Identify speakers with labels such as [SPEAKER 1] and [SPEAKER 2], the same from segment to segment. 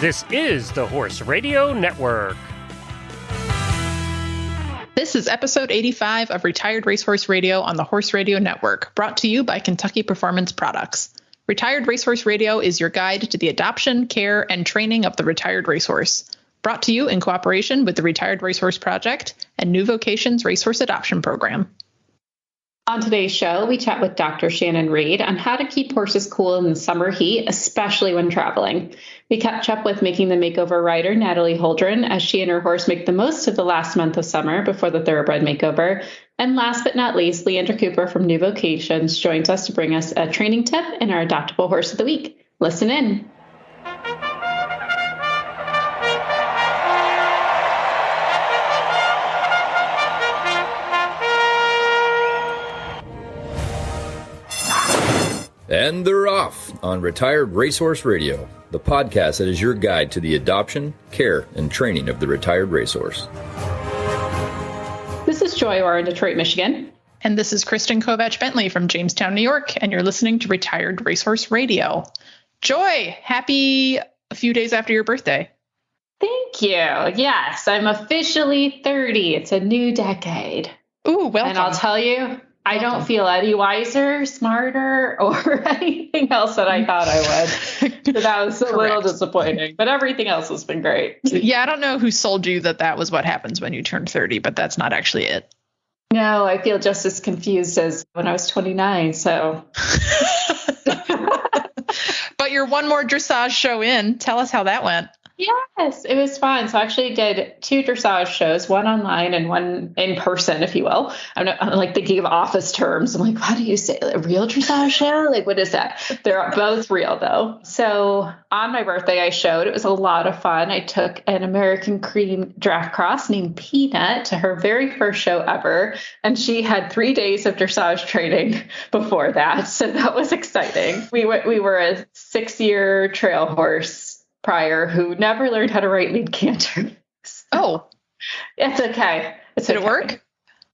[SPEAKER 1] This is the Horse Radio Network.
[SPEAKER 2] This is episode 85 of Retired Racehorse Radio on the Horse Radio Network, brought to you by Kentucky Performance Products. Retired Racehorse Radio is your guide to the adoption, care, and training of the retired racehorse. Brought to you in cooperation with the Retired Racehorse Project and New Vocations Racehorse Adoption Program.
[SPEAKER 3] On today's show, we chat with Dr. Shannon Reed on how to keep horses cool in the summer heat, especially when traveling. We catch up with Making the Makeover rider Natalie Holdren as she and her horse make the most of the last month of summer before the thoroughbred makeover. And last but not least, Leandra Cooper from New Vocations joins us to bring us a training tip and our adoptable horse of the week. Listen in.
[SPEAKER 4] And they're off on Retired Racehorse Radio, the podcast that is your guide to the adoption, care, and training of the retired racehorse.
[SPEAKER 3] This is Joy Orr in Detroit, Michigan.
[SPEAKER 2] And this is Kristen Kovach-Bentley from Jamestown, New York, and you're listening to Retired Racehorse Radio. Joy, happy a few days after your birthday.
[SPEAKER 3] Thank you. Yes, I'm officially 30. It's a new decade.
[SPEAKER 2] Ooh, welcome.
[SPEAKER 3] And I'll tell you, I don't feel any wiser, smarter, or anything else that I thought I would. So that was a little disappointing, but everything else has been great.
[SPEAKER 2] Yeah, I don't know who sold you that was what happens when you turn 30, but that's not actually it.
[SPEAKER 3] No, I feel just as confused as when I was 29, so.
[SPEAKER 2] But you're one more dressage show in. Tell us how that went.
[SPEAKER 3] Yes, it was fun. So I actually did 2 dressage shows, one online and one in person, if you will. I'm like thinking of office terms. I'm like, how do you say a real dressage show? Like, what is that? They're both real, though. So on my birthday, I showed. It was a lot of fun. I took an American cream draft cross named Peanut to her very first show ever. And she had 3 days of dressage training before that. So that was exciting. We were a 6-year trail horse prior who never learned how to write lead canter.
[SPEAKER 2] Oh,
[SPEAKER 3] it's okay.
[SPEAKER 2] Did it work?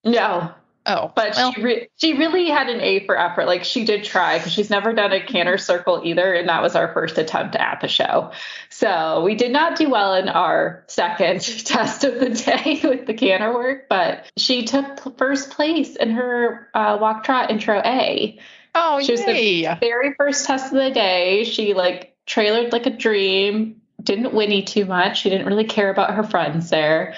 [SPEAKER 3] No.
[SPEAKER 2] Oh,
[SPEAKER 3] but well. She really had an A for effort. Like, she did try because she's never done a canter circle either. And that was our first attempt at the show. So we did not do well in our second test of the day with the canter work, but she took first place in her walk trot intro A.
[SPEAKER 2] Oh,
[SPEAKER 3] she was
[SPEAKER 2] yay.
[SPEAKER 3] The very first test of the day. She trailered like a dream, didn't whinny too much. She didn't really care about her friends there.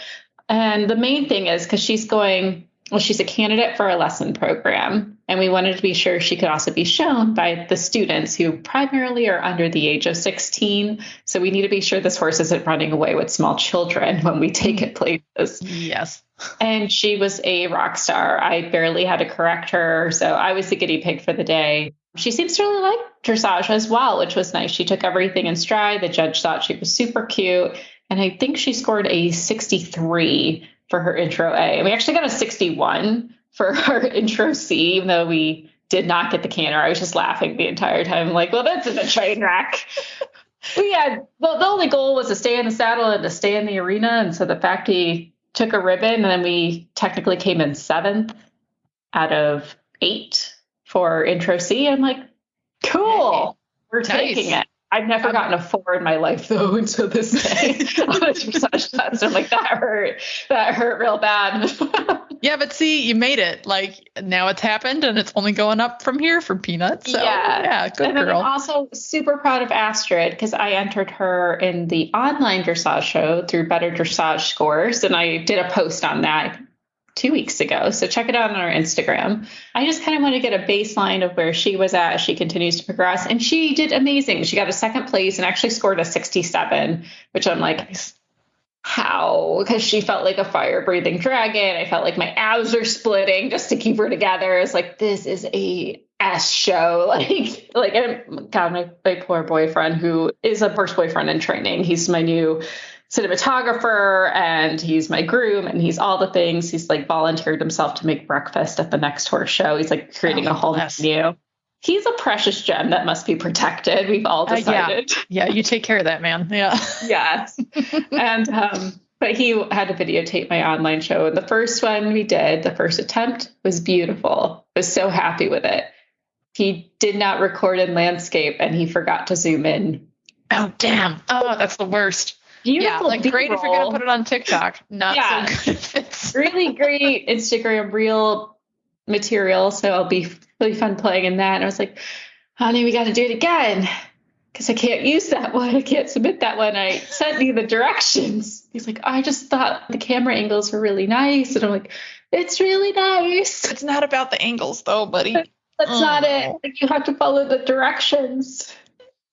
[SPEAKER 3] And the main thing is because she's a candidate for a lesson program. And we wanted to be sure she could also be shown by the students who primarily are under the age of 16. So we need to be sure this horse isn't running away with small children when we take it places.
[SPEAKER 2] Yes.
[SPEAKER 3] And she was a rock star. I barely had to correct her. So I was the guinea pig for the day. She seems to really like dressage as well, which was nice. She took everything in stride. The judge thought she was super cute. And I think she scored a 63 for her intro A. And we actually got a 61 for her intro C, even though we did not get the canter. I was just laughing the entire time. I'm like, well, this is a train wreck. The only goal was to stay in the saddle and to stay in the arena. And so the fact we took a ribbon and then we technically came in 7th out of 8 for intro C. I'm like, cool, we're taking it. I've never gotten a 4 in my life, though, until this day on a dressage test. I'm like, that hurt real bad.
[SPEAKER 2] Yeah, but see, you made it. Like, now it's happened, and it's only going up from here for Peanut. So, yeah, good
[SPEAKER 3] and
[SPEAKER 2] girl.
[SPEAKER 3] I'm also super proud of Astrid because I entered her in the online dressage show through Better Dressage Scores, and I did a post on that 2 weeks ago. So check it out on our Instagram. I just kind of want to get a baseline of where she was at as she continues to progress. And she did amazing. She got a 2nd place and actually scored a 67, which I'm like, how? Because she felt like a fire breathing dragon. I felt like my abs are splitting just to keep her together. It's like, this is a S show. God, my poor boyfriend, who is a horse boyfriend in training. He's my new cinematographer and he's my groom and he's all the things. He's volunteered himself to make breakfast at the next horse show. He's creating a whole menu. He's a precious gem that must be protected. We've all decided.
[SPEAKER 2] Yeah, you take care of that, man. Yeah.
[SPEAKER 3] Yes. And but he had to videotape my online show. The first one we did, the first attempt, was beautiful. I was so happy with it. He did not record in landscape and he forgot to zoom in
[SPEAKER 2] Oh, damn. Oh, that's the worst.
[SPEAKER 3] Beautiful
[SPEAKER 2] like
[SPEAKER 3] B-roll.
[SPEAKER 2] great if you're going to put it on TikTok. Not so good if it's...
[SPEAKER 3] Really great Instagram reel material. So it'll be really fun playing in that. And I was like, honey, we got to do it again because I can't use that one. I can't submit that one. I sent you the directions. He's like, I just thought the camera angles were really nice. And I'm like, it's really nice.
[SPEAKER 2] It's not about the angles though, buddy.
[SPEAKER 3] That's not it. Like, you have to follow the directions.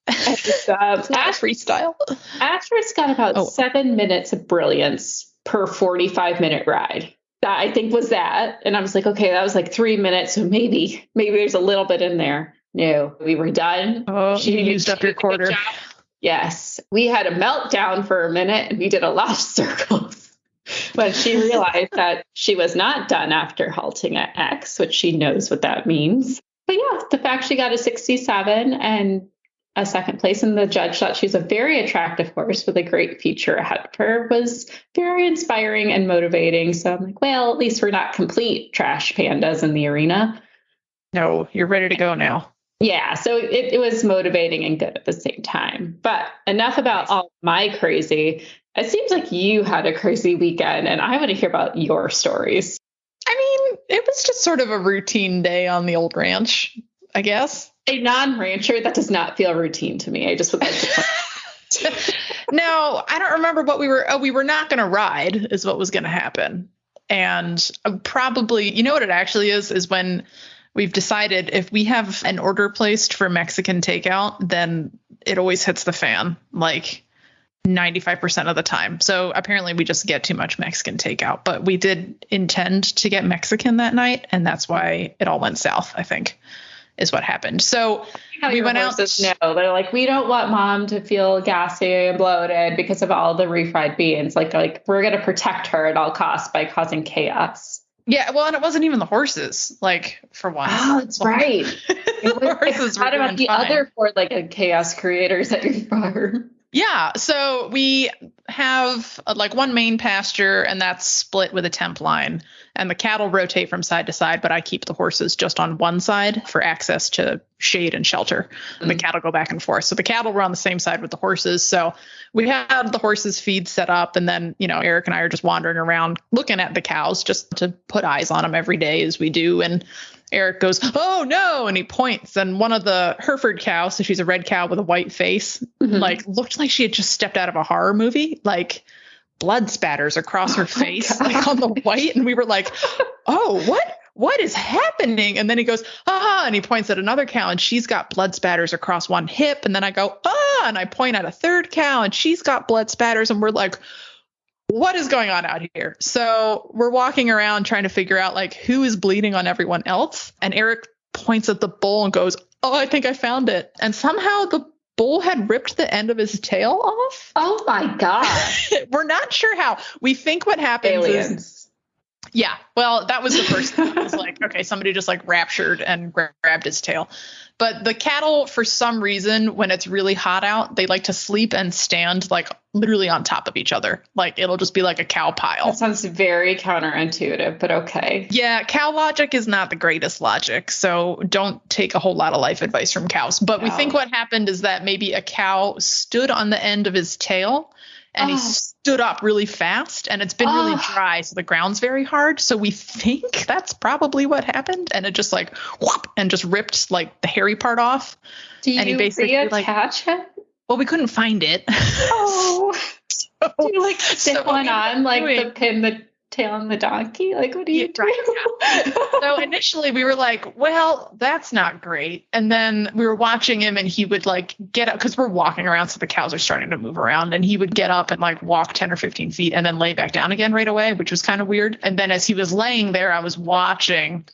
[SPEAKER 2] It's not freestyle.
[SPEAKER 3] Astrid's got about 7 minutes of brilliance per 45-minute ride. That I think was that. And I was like, okay, that was like 3 minutes. So maybe there's a little bit in there. No, we were done.
[SPEAKER 2] Oh, she used up your quarter.
[SPEAKER 3] Yes. We had a meltdown for a minute and we did a lot of circles. But she realized that she was not done after halting at X, which she knows what that means. But yeah, the fact she got a 67 and a second place, and the judge thought she was a very attractive horse with a great future ahead of her was very inspiring and motivating. So I'm like, well, at least we're not complete trash pandas in the arena.
[SPEAKER 2] No, you're ready to go now.
[SPEAKER 3] Yeah, so it was motivating and good at the same time. But enough about all my crazy. It seems like you had a crazy weekend, and I want to hear about your stories.
[SPEAKER 2] I mean, it was just sort of a routine day on the old ranch, I guess.
[SPEAKER 3] A non-rancher, that does not feel routine to me. I just would like to
[SPEAKER 2] No, I don't remember what we were not going to ride is what was going to happen. And probably, you know what it actually is when we've decided if we have an order placed for Mexican takeout, then it always hits the fan like 95% of the time. So apparently we just get too much Mexican takeout, but we did intend to get Mexican that night. And that's why it all went south, I think. Is what happened. So we went out.
[SPEAKER 3] No, they're like, we don't want mom to feel gassy and bloated because of all the refried beans. Like we're going to protect her at all costs by causing chaos.
[SPEAKER 2] Yeah, well, and it wasn't even the horses, like, for one.
[SPEAKER 3] Oh, that's right. It was
[SPEAKER 2] horses
[SPEAKER 3] what about the other four like chaos creators at your farm?
[SPEAKER 2] Yeah, so we have like one main pasture, and that's split with a temp line, and the cattle rotate from side to side, but I keep the horses just on one side for access to shade and shelter. The cattle go back and forth. So the cattle were on the same side with the horses. So we had the horses feed set up, and then, Eric and I are just wandering around looking at the cows just to put eyes on them every day as we do. And Eric goes, oh no, and he points, and one of the Hereford cows, so she's a red cow with a white face, like looked like she had just stepped out of a horror movie, like blood spatters across her face, like on the white. And we were like, oh, what is happening? And then he goes, and he points at another cow, and she's got blood spatters across one hip. And then I go, and I point at a third cow, and she's got blood spatters. And we're like, what is going on out here? So we're walking around trying to figure out like who is bleeding on everyone else. And Eric points at the bull and goes, oh, I think I found it. And somehow the bull had ripped the end of his tail off.
[SPEAKER 3] Oh my God.
[SPEAKER 2] We're not sure how. We think what happens is, yeah, well, that was the first thing. It was like, okay, somebody just like raptured and grabbed his tail. But the cattle, for some reason, when it's really hot out, they like to sleep and stand like literally on top of each other. Like it'll just be like a cow pile.
[SPEAKER 3] That sounds very counterintuitive, but okay.
[SPEAKER 2] Yeah, cow logic is not the greatest logic. So don't take a whole lot of life advice from cows. But we think what happened is that maybe a cow stood on the end of his tail and he stood up really fast, and it's been really dry, so the ground's very hard. So we think that's probably what happened, and it just like whoop, and just ripped like the hairy part off.
[SPEAKER 3] Do you
[SPEAKER 2] and he basically
[SPEAKER 3] reattach it?
[SPEAKER 2] Well, we couldn't find it.
[SPEAKER 3] Oh, do you like stick one on, like the pin the tail on the donkey? Like, what do you do?
[SPEAKER 2] Right, yeah. So initially we were like, well, that's not great. And then we were watching him, and he would like get up, because we're walking around, so the cows are starting to move around, and he would get up and like walk 10 or 15 feet and then lay back down again right away, which was kind of weird. And then as he was laying there, I was watching,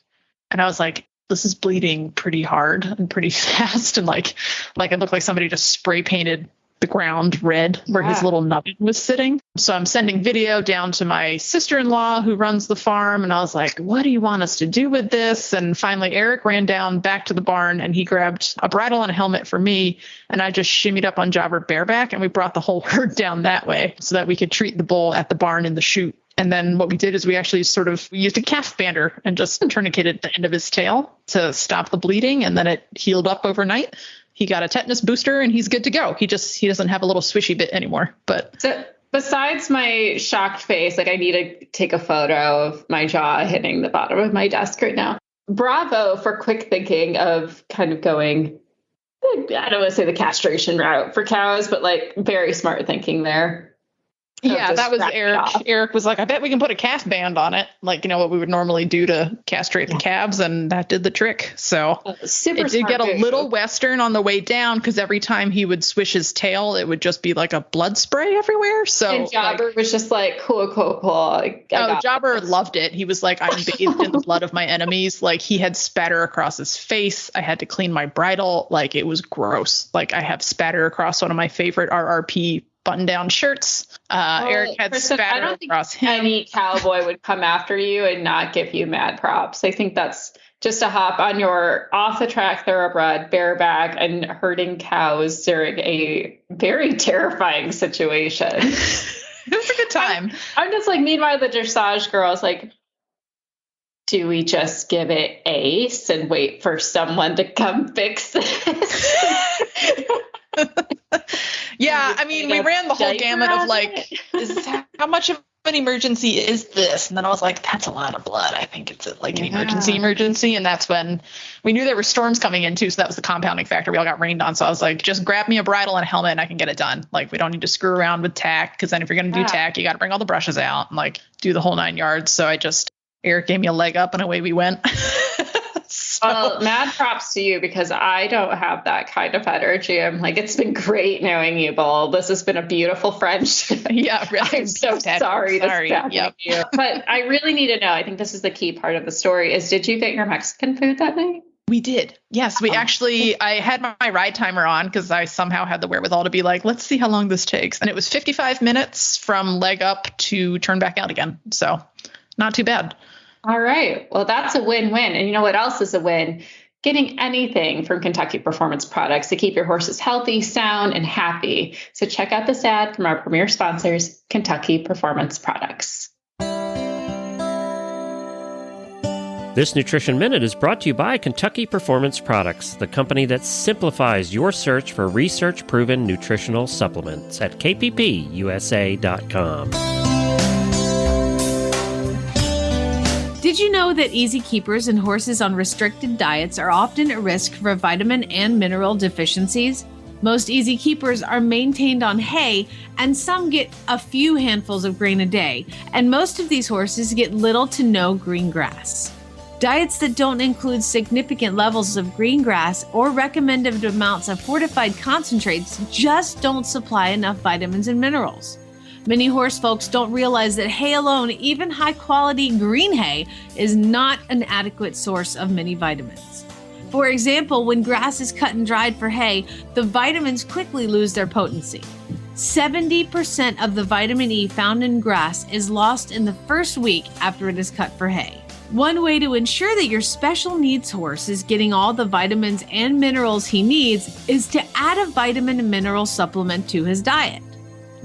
[SPEAKER 2] and I was like, this is bleeding pretty hard and pretty fast. And like it looked like somebody just spray painted the ground red where his little nubbin was sitting. So I'm sending video down to my sister-in-law who runs the farm, and I was like, what do you want us to do with this? And finally Eric ran down back to the barn, and he grabbed a bridle and a helmet for me, and I just shimmied up on Jobber bareback, and we brought the whole herd down that way so that we could treat the bull at the barn in the chute. And then what we did is we actually we used a calf bander and just tourniqueted the end of his tail to stop the bleeding, and then it healed up overnight. he got a tetanus booster and he's good to go. He doesn't have a little swishy bit anymore. But
[SPEAKER 3] so besides my shocked face, like I need to take a photo of my jaw hitting the bottom of my desk right now. Bravo for quick thinking of kind of going, I don't want to say the castration route for cows, but like very smart thinking there.
[SPEAKER 2] Yeah, that was Eric. Eric was like, I bet we can put a calf band on it. Like, what we would normally do to castrate the calves. And that did the trick. So it did get a little Western on the way down because every time he would swish his tail, it would just be like a blood spray everywhere. So
[SPEAKER 3] and Jobber was just like, cool.
[SPEAKER 2] Jobber loved it. He was like, I'm bathed in the blood of my enemies. Like he had spatter across his face. I had to clean my bridle. Like it was gross. Like I have spatter across one of my favorite RRP button-down shirts. Eric had spatter across him.
[SPEAKER 3] Any cowboy would come after you and not give you mad props. I think that's just a hop on your off-the-track thoroughbred, bareback, and herding cows during a very terrifying situation.
[SPEAKER 2] It was a good time.
[SPEAKER 3] I'm just like, meanwhile, the dressage girl is like, do we just give it ace and wait for someone to come fix this?
[SPEAKER 2] Yeah, I mean, we ran the whole gamut of like, how much of an emergency is this? And then I was like, that's a lot of blood. I think it's like an emergency. And that's when we knew there were storms coming in too. So that was the compounding factor. We all got rained on. So I was like, just grab me a bridle and a helmet and I can get it done. Like, we don't need to screw around with tack. Cause then if you're going to do tack, you got to bring all the brushes out and like do the whole 9 yards. So Eric gave me a leg up and away we went.
[SPEAKER 3] Well, mad props to you because I don't have that kind of energy. I'm like, it's been great knowing you, Bull. This has been a beautiful friendship.
[SPEAKER 2] Yeah, really.
[SPEAKER 3] I'm so sorry. You. But I really need to know. I think this is the key part of the story is, did you get your Mexican food that night?
[SPEAKER 2] We did. Yes, we actually, I had my ride timer on because I somehow had the wherewithal to be like, let's see how long this takes. And it was 55 minutes from leg up to turn back out again. So not too bad.
[SPEAKER 3] All right. Well, that's a win-win. And you know what else is a win? Getting anything from Kentucky Performance Products to keep your horses healthy, sound, and happy. So check out this ad from our premier sponsors, Kentucky Performance Products.
[SPEAKER 1] This Nutrition Minute is brought to you by Kentucky Performance Products, the company that simplifies your search for research-proven nutritional supplements at kppusa.com.
[SPEAKER 5] Did you know that easy keepers and horses on restricted diets are often at risk for vitamin and mineral deficiencies? Most easy keepers are maintained on hay, and some get a few handfuls of grain a day, and most of these horses get little to no green grass. Diets that don't include significant levels of green grass or recommended amounts of fortified concentrates just don't supply enough vitamins and minerals. Many horse folks don't realize that hay alone, even high-quality green hay, is not an adequate source of many vitamins. For example, when grass is cut and dried for hay, the vitamins quickly lose their potency. 70% of the vitamin E found in grass is lost in the first week after it is cut for hay. One way to ensure that your special needs horse is getting all the vitamins and minerals he needs is to add a vitamin and mineral supplement to his diet.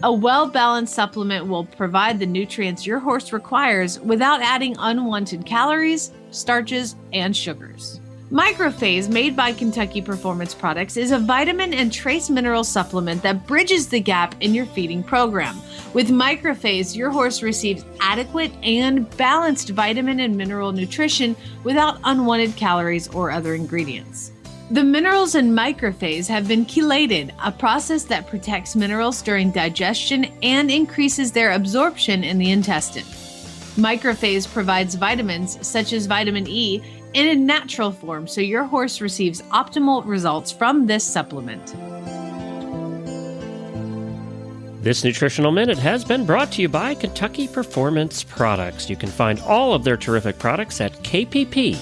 [SPEAKER 5] A well-balanced supplement will provide the nutrients your horse requires without adding unwanted calories, starches, and sugars. Microphase, made by Kentucky Performance Products, is a vitamin and trace mineral supplement that bridges the gap in your feeding program. With Microphase, your horse receives adequate and balanced vitamin and mineral nutrition without unwanted calories or other ingredients. The minerals in Microphase have been chelated, a process that protects minerals during digestion and increases their absorption in the intestine. Microphase provides vitamins, such as vitamin E, in a natural form, so your horse receives optimal results from this supplement.
[SPEAKER 1] This Nutritional Minute has been brought to you by Kentucky Performance Products. You can find all of their terrific products at kppusa.com.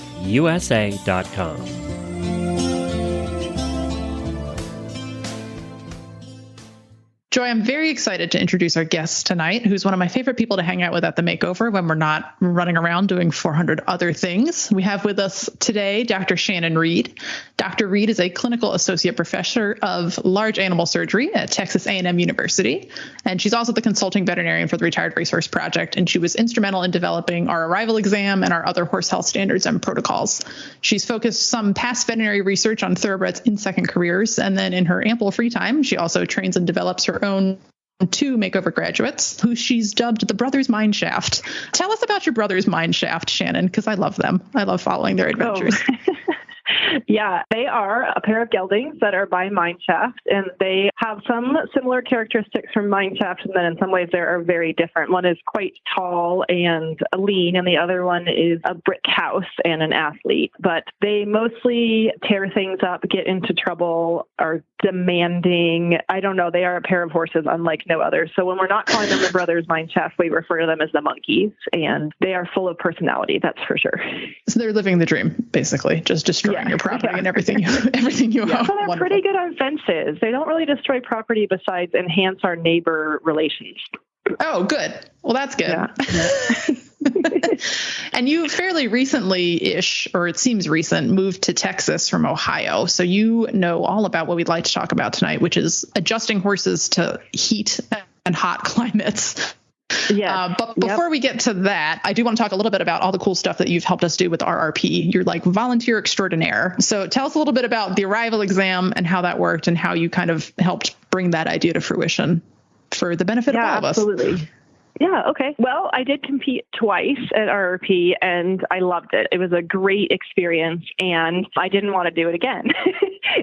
[SPEAKER 2] Joy, I'm very excited to introduce our guest tonight, who's one of my favorite people to hang out with at the Makeover when we're not running around doing 400 other things. We have with us today Dr. Shannon Reed. Dr. Reed is a clinical associate professor of large animal surgery at Texas A&M University, and she's also the consulting veterinarian for the Retired Racehorse Project, and she was instrumental in developing our arrival exam and our other horse health standards and protocols. She's focused some past veterinary research on thoroughbreds in second careers, and then in her ample free time, she also trains and develops her own 2 makeover graduates who she's dubbed the Brothers Mineshaft. Tell us about your Brothers Mineshaft, Shannon, because I love them. I love following their adventures.
[SPEAKER 6] Yeah, they are a pair of geldings that are by Mineshaft, and they have some similar characteristics from Mineshaft, and then in some ways they are very different. One is quite tall and lean, and the other one is a brick house and an athlete. But they mostly tear things up, get into trouble, are demanding. I don't know. They are a pair of horses unlike no other. So when we're not calling them the Brothers Mineshaft, we refer to them as the monkeys, and they are full of personality, that's for sure.
[SPEAKER 2] So they're living the dream, basically, just destroying your property and everything you own.
[SPEAKER 6] So they're pretty good on fences. They don't really destroy property besides enhance our neighbor relations.
[SPEAKER 2] Oh, good. Well, that's good. Yeah. And you fairly recently-ish, or it seems recent, moved to Texas from Ohio. So you know all about what we'd like to talk about tonight, which is adjusting horses to heat and hot climates.
[SPEAKER 6] Yeah.
[SPEAKER 2] But before we get to that, I do want to talk a little bit about all the cool stuff that you've helped us do with RRP. You're like volunteer extraordinaire. So tell us a little bit about the arrival exam and how that worked and how you kind of helped bring that idea to fruition for the benefit of all of us.
[SPEAKER 6] Absolutely. Yeah. Okay. Well, I did compete twice at RRP and I loved it. It was a great experience and I didn't want to do it again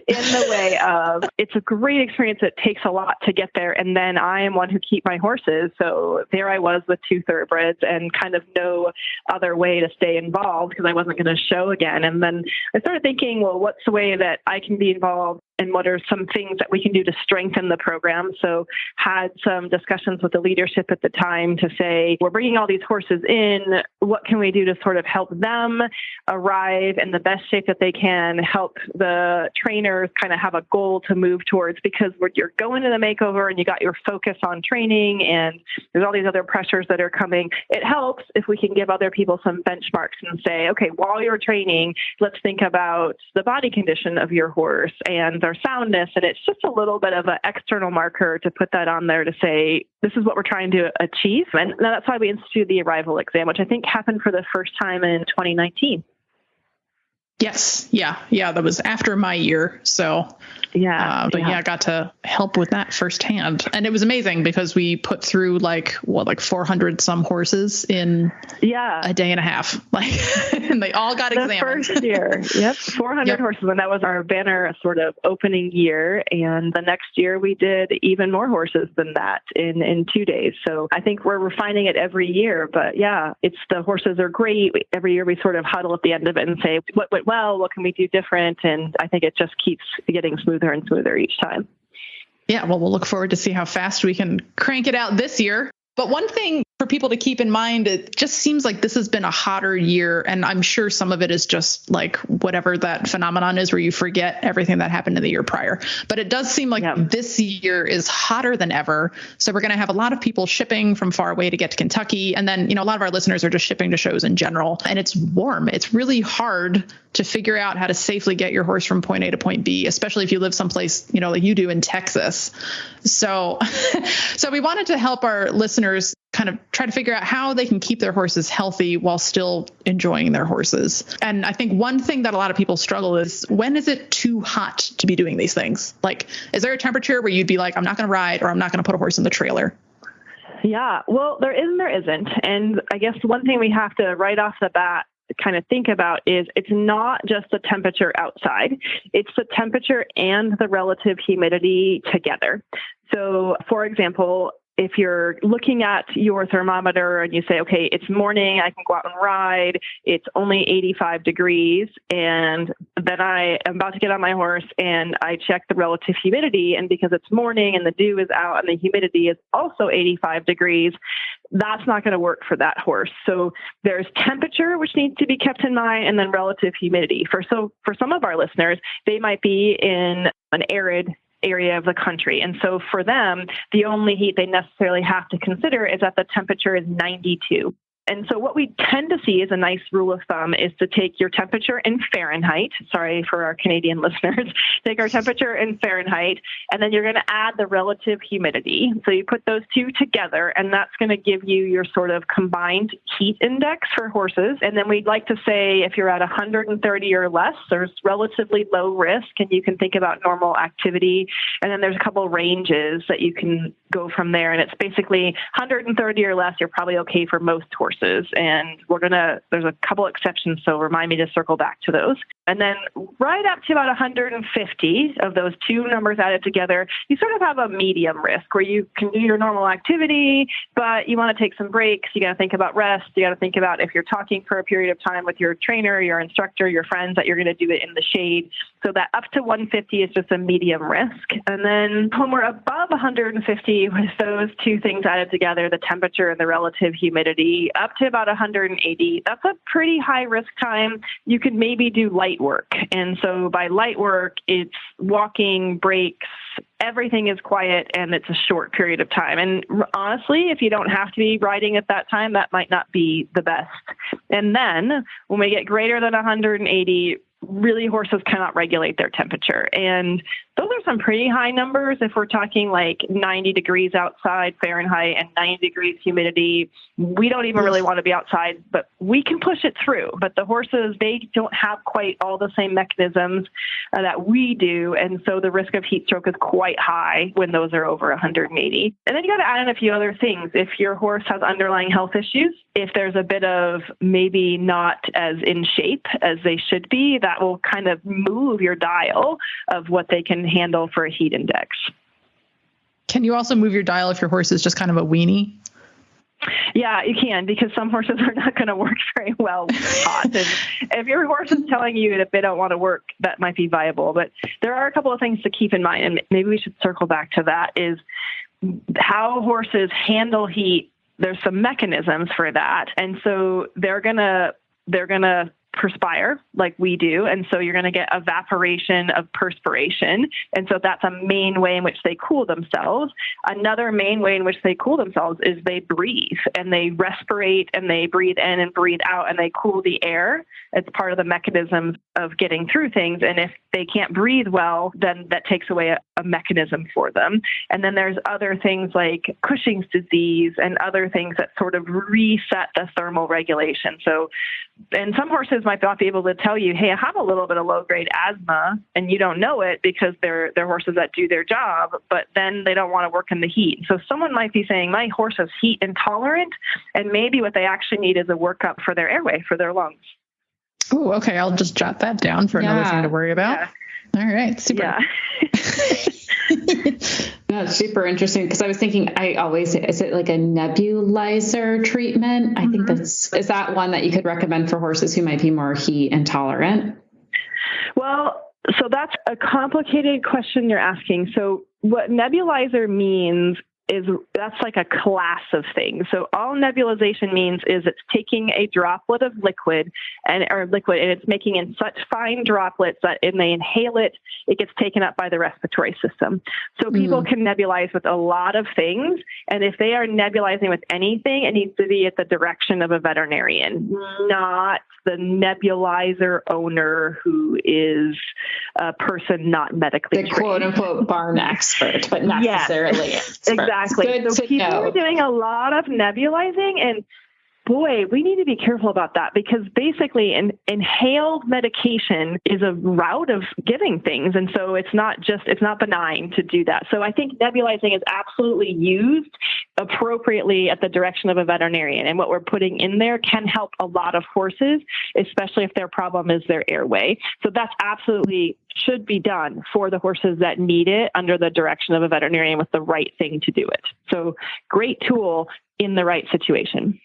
[SPEAKER 6] in the way of it's a great experience. It takes a lot to get there. And then I am one who keep my horses. So there I was with 2 thoroughbreds and kind of no other way to stay involved because I wasn't going to show again. And then I started thinking, well, what's the way that I can be involved? And what are some things that we can do to strengthen the program? So had some discussions with the leadership at the time to say, we're bringing all these horses in. What can we do to sort of help them arrive in the best shape that they can, help the trainers kind of have a goal to move towards? Because you're going to the makeover and you got your focus on training and there's all these other pressures that are coming. It helps if we can give other people some benchmarks and say, okay, while you're training, let's think about the body condition of your horse and their soundness. And it's just a little bit of an external marker to put that on there to say, this is what we're trying to achieve. And that's why we instituted the arrival exam, which I think happened for the first time in 2019.
[SPEAKER 2] Yes. Yeah. That was after my year. So I got to help with that firsthand. And it was amazing because we put through like 400 some horses in a day and a half. And they all got examined.
[SPEAKER 6] The first year. Yep. 400 horses. And that was our banner sort of opening year. And the next year we did even more horses than that in 2 days. So I think we're refining it every year, but it's the horses are great. Every year we sort of huddle at the end of it and say, what went well? What can we do different? And I think it just keeps getting smoother and smoother each time.
[SPEAKER 2] Yeah, well, we'll look forward to see how fast we can crank it out this year. But one thing for people to keep in mind, it just seems like this has been a hotter year. And I'm sure some of it is just like whatever that phenomenon is where you forget everything that happened in the year prior. But it does seem like this year is hotter than ever. So we're going to have a lot of people shipping from far away to get to Kentucky. And then, a lot of our listeners are just shipping to shows in general. And it's warm. It's really hard to figure out how to safely get your horse from point A to point B, especially if you live someplace, like you do in Texas. So we wanted to help our listeners kind of try to figure out how they can keep their horses healthy while still enjoying their horses. And I think one thing that a lot of people struggle is, when is it too hot to be doing these things? Like, is there a temperature where you'd be like, I'm not going to ride, or I'm not going to put a horse in the trailer?
[SPEAKER 6] Yeah, well, there is and there isn't. And I guess one thing we have to right off the bat kind of think about is it's not just the temperature outside, it's the temperature and the relative humidity together. So, for example, if you're looking at your thermometer and you say, okay, it's morning, I can go out and ride, it's only 85 degrees, and then I am about to get on my horse and I check the relative humidity, and because it's morning and the dew is out and the humidity is also 85 degrees, that's not going to work for that horse. So there's temperature, which needs to be kept in mind, and then relative humidity. For some of our listeners, they might be in an arid area of the country. And so for them, the only heat they necessarily have to consider is that the temperature is 92. And so what we tend to see as a nice rule of thumb is to take your temperature in Fahrenheit. Sorry for our Canadian listeners. Take our temperature in Fahrenheit, and then you're going to add the relative humidity. So you put those two together, and that's going to give you your sort of combined heat index for horses. And then we'd like to say if you're at 130 or less, there's relatively low risk, and you can think about normal activity. And then there's a couple of ranges that you can go from there. And it's basically 130 or less, you're probably okay for most horses. And there's a couple exceptions, so remind me to circle back to those. And then right up to about 150 of those two numbers added together, you sort of have a medium risk where you can do your normal activity, but you want to take some breaks. You got to think about rest. You got to think about if you're talking for a period of time with your trainer, your instructor, your friends, that you're going to do it in the shade. So that up to 150 is just a medium risk. And then when we're above 150 with those two things added together, the temperature and the relative humidity, up to about 180, that's a pretty high risk time. You could maybe do light work. And so by light work, it's walking, breaks, everything is quiet, and it's a short period of time. And honestly, if you don't have to be riding at that time, that might not be the best. And then when we get greater than 180, really horses cannot regulate their temperature. And those are some pretty high numbers. If we're talking like 90 degrees outside Fahrenheit and 90 degrees humidity, we don't even really want to be outside, but we can push it through. But the horses, they don't have quite all the same mechanisms that we do. And so the risk of heat stroke is quite high when those are over 180. And then you got to add in a few other things. If your horse has underlying health issues, if there's a bit of maybe not as in shape as they should be, that will kind of move your dial of what they can handle for a heat index.
[SPEAKER 2] Can you also move your dial if your horse is just kind of a weenie?
[SPEAKER 6] Yeah, you can, because some horses are not going to work very well with hot. If your horse is telling you that they don't want to work, that might be viable. But there are a couple of things to keep in mind, and maybe we should circle back to that, is how horses handle heat. There's some mechanisms for that. And so they're going to perspire like we do. And so you're going to get evaporation of perspiration. And so that's a main way in which they cool themselves. Another main way in which they cool themselves is they breathe, and they respirate, and they breathe in and breathe out, and they cool the air. It's part of the mechanism of getting through things. And if they can't breathe well, then that takes away a mechanism for them. And then there's other things like Cushing's disease and other things that sort of reset the thermal regulation. So, and some horses might not be able to tell you, hey, I have a little bit of low-grade asthma, and you don't know it because they're horses that do their job, but then they don't want to work in the heat. So someone might be saying, my horse is heat intolerant, and maybe what they actually need is a workup for their airway, for their lungs.
[SPEAKER 2] Oh, okay. I'll just jot that down for another thing to worry about. Yeah. All right. Super.
[SPEAKER 6] Yeah.
[SPEAKER 3] That's super interesting, because I was thinking, is it like a nebulizer treatment? I think is that one that you could recommend for horses who might be more heat intolerant?
[SPEAKER 6] Well, so that's a complicated question you're asking. So what nebulizer means is that's like a class of things. So all nebulization means is it's taking a droplet of liquid and it's making in such fine droplets that when they inhale it, it gets taken up by the respiratory system. So people can nebulize with a lot of things. And if they are nebulizing with anything, it needs to be at the direction of a veterinarian, not the nebulizer owner who is a person not medically trained.
[SPEAKER 3] The quote unquote barn expert, but not necessarily expert.
[SPEAKER 6] Exactly. So people are doing a lot of nebulizing, and boy, we need to be careful about that, because basically inhaled medication is a route of giving things. And so it's not benign to do that. So I think nebulizing is absolutely used appropriately at the direction of a veterinarian. And what we're putting in there can help a lot of horses, especially if their problem is their airway. So that's absolutely should be done for the horses that need it under the direction of a veterinarian with the right thing to do it. So great tool in the right situation.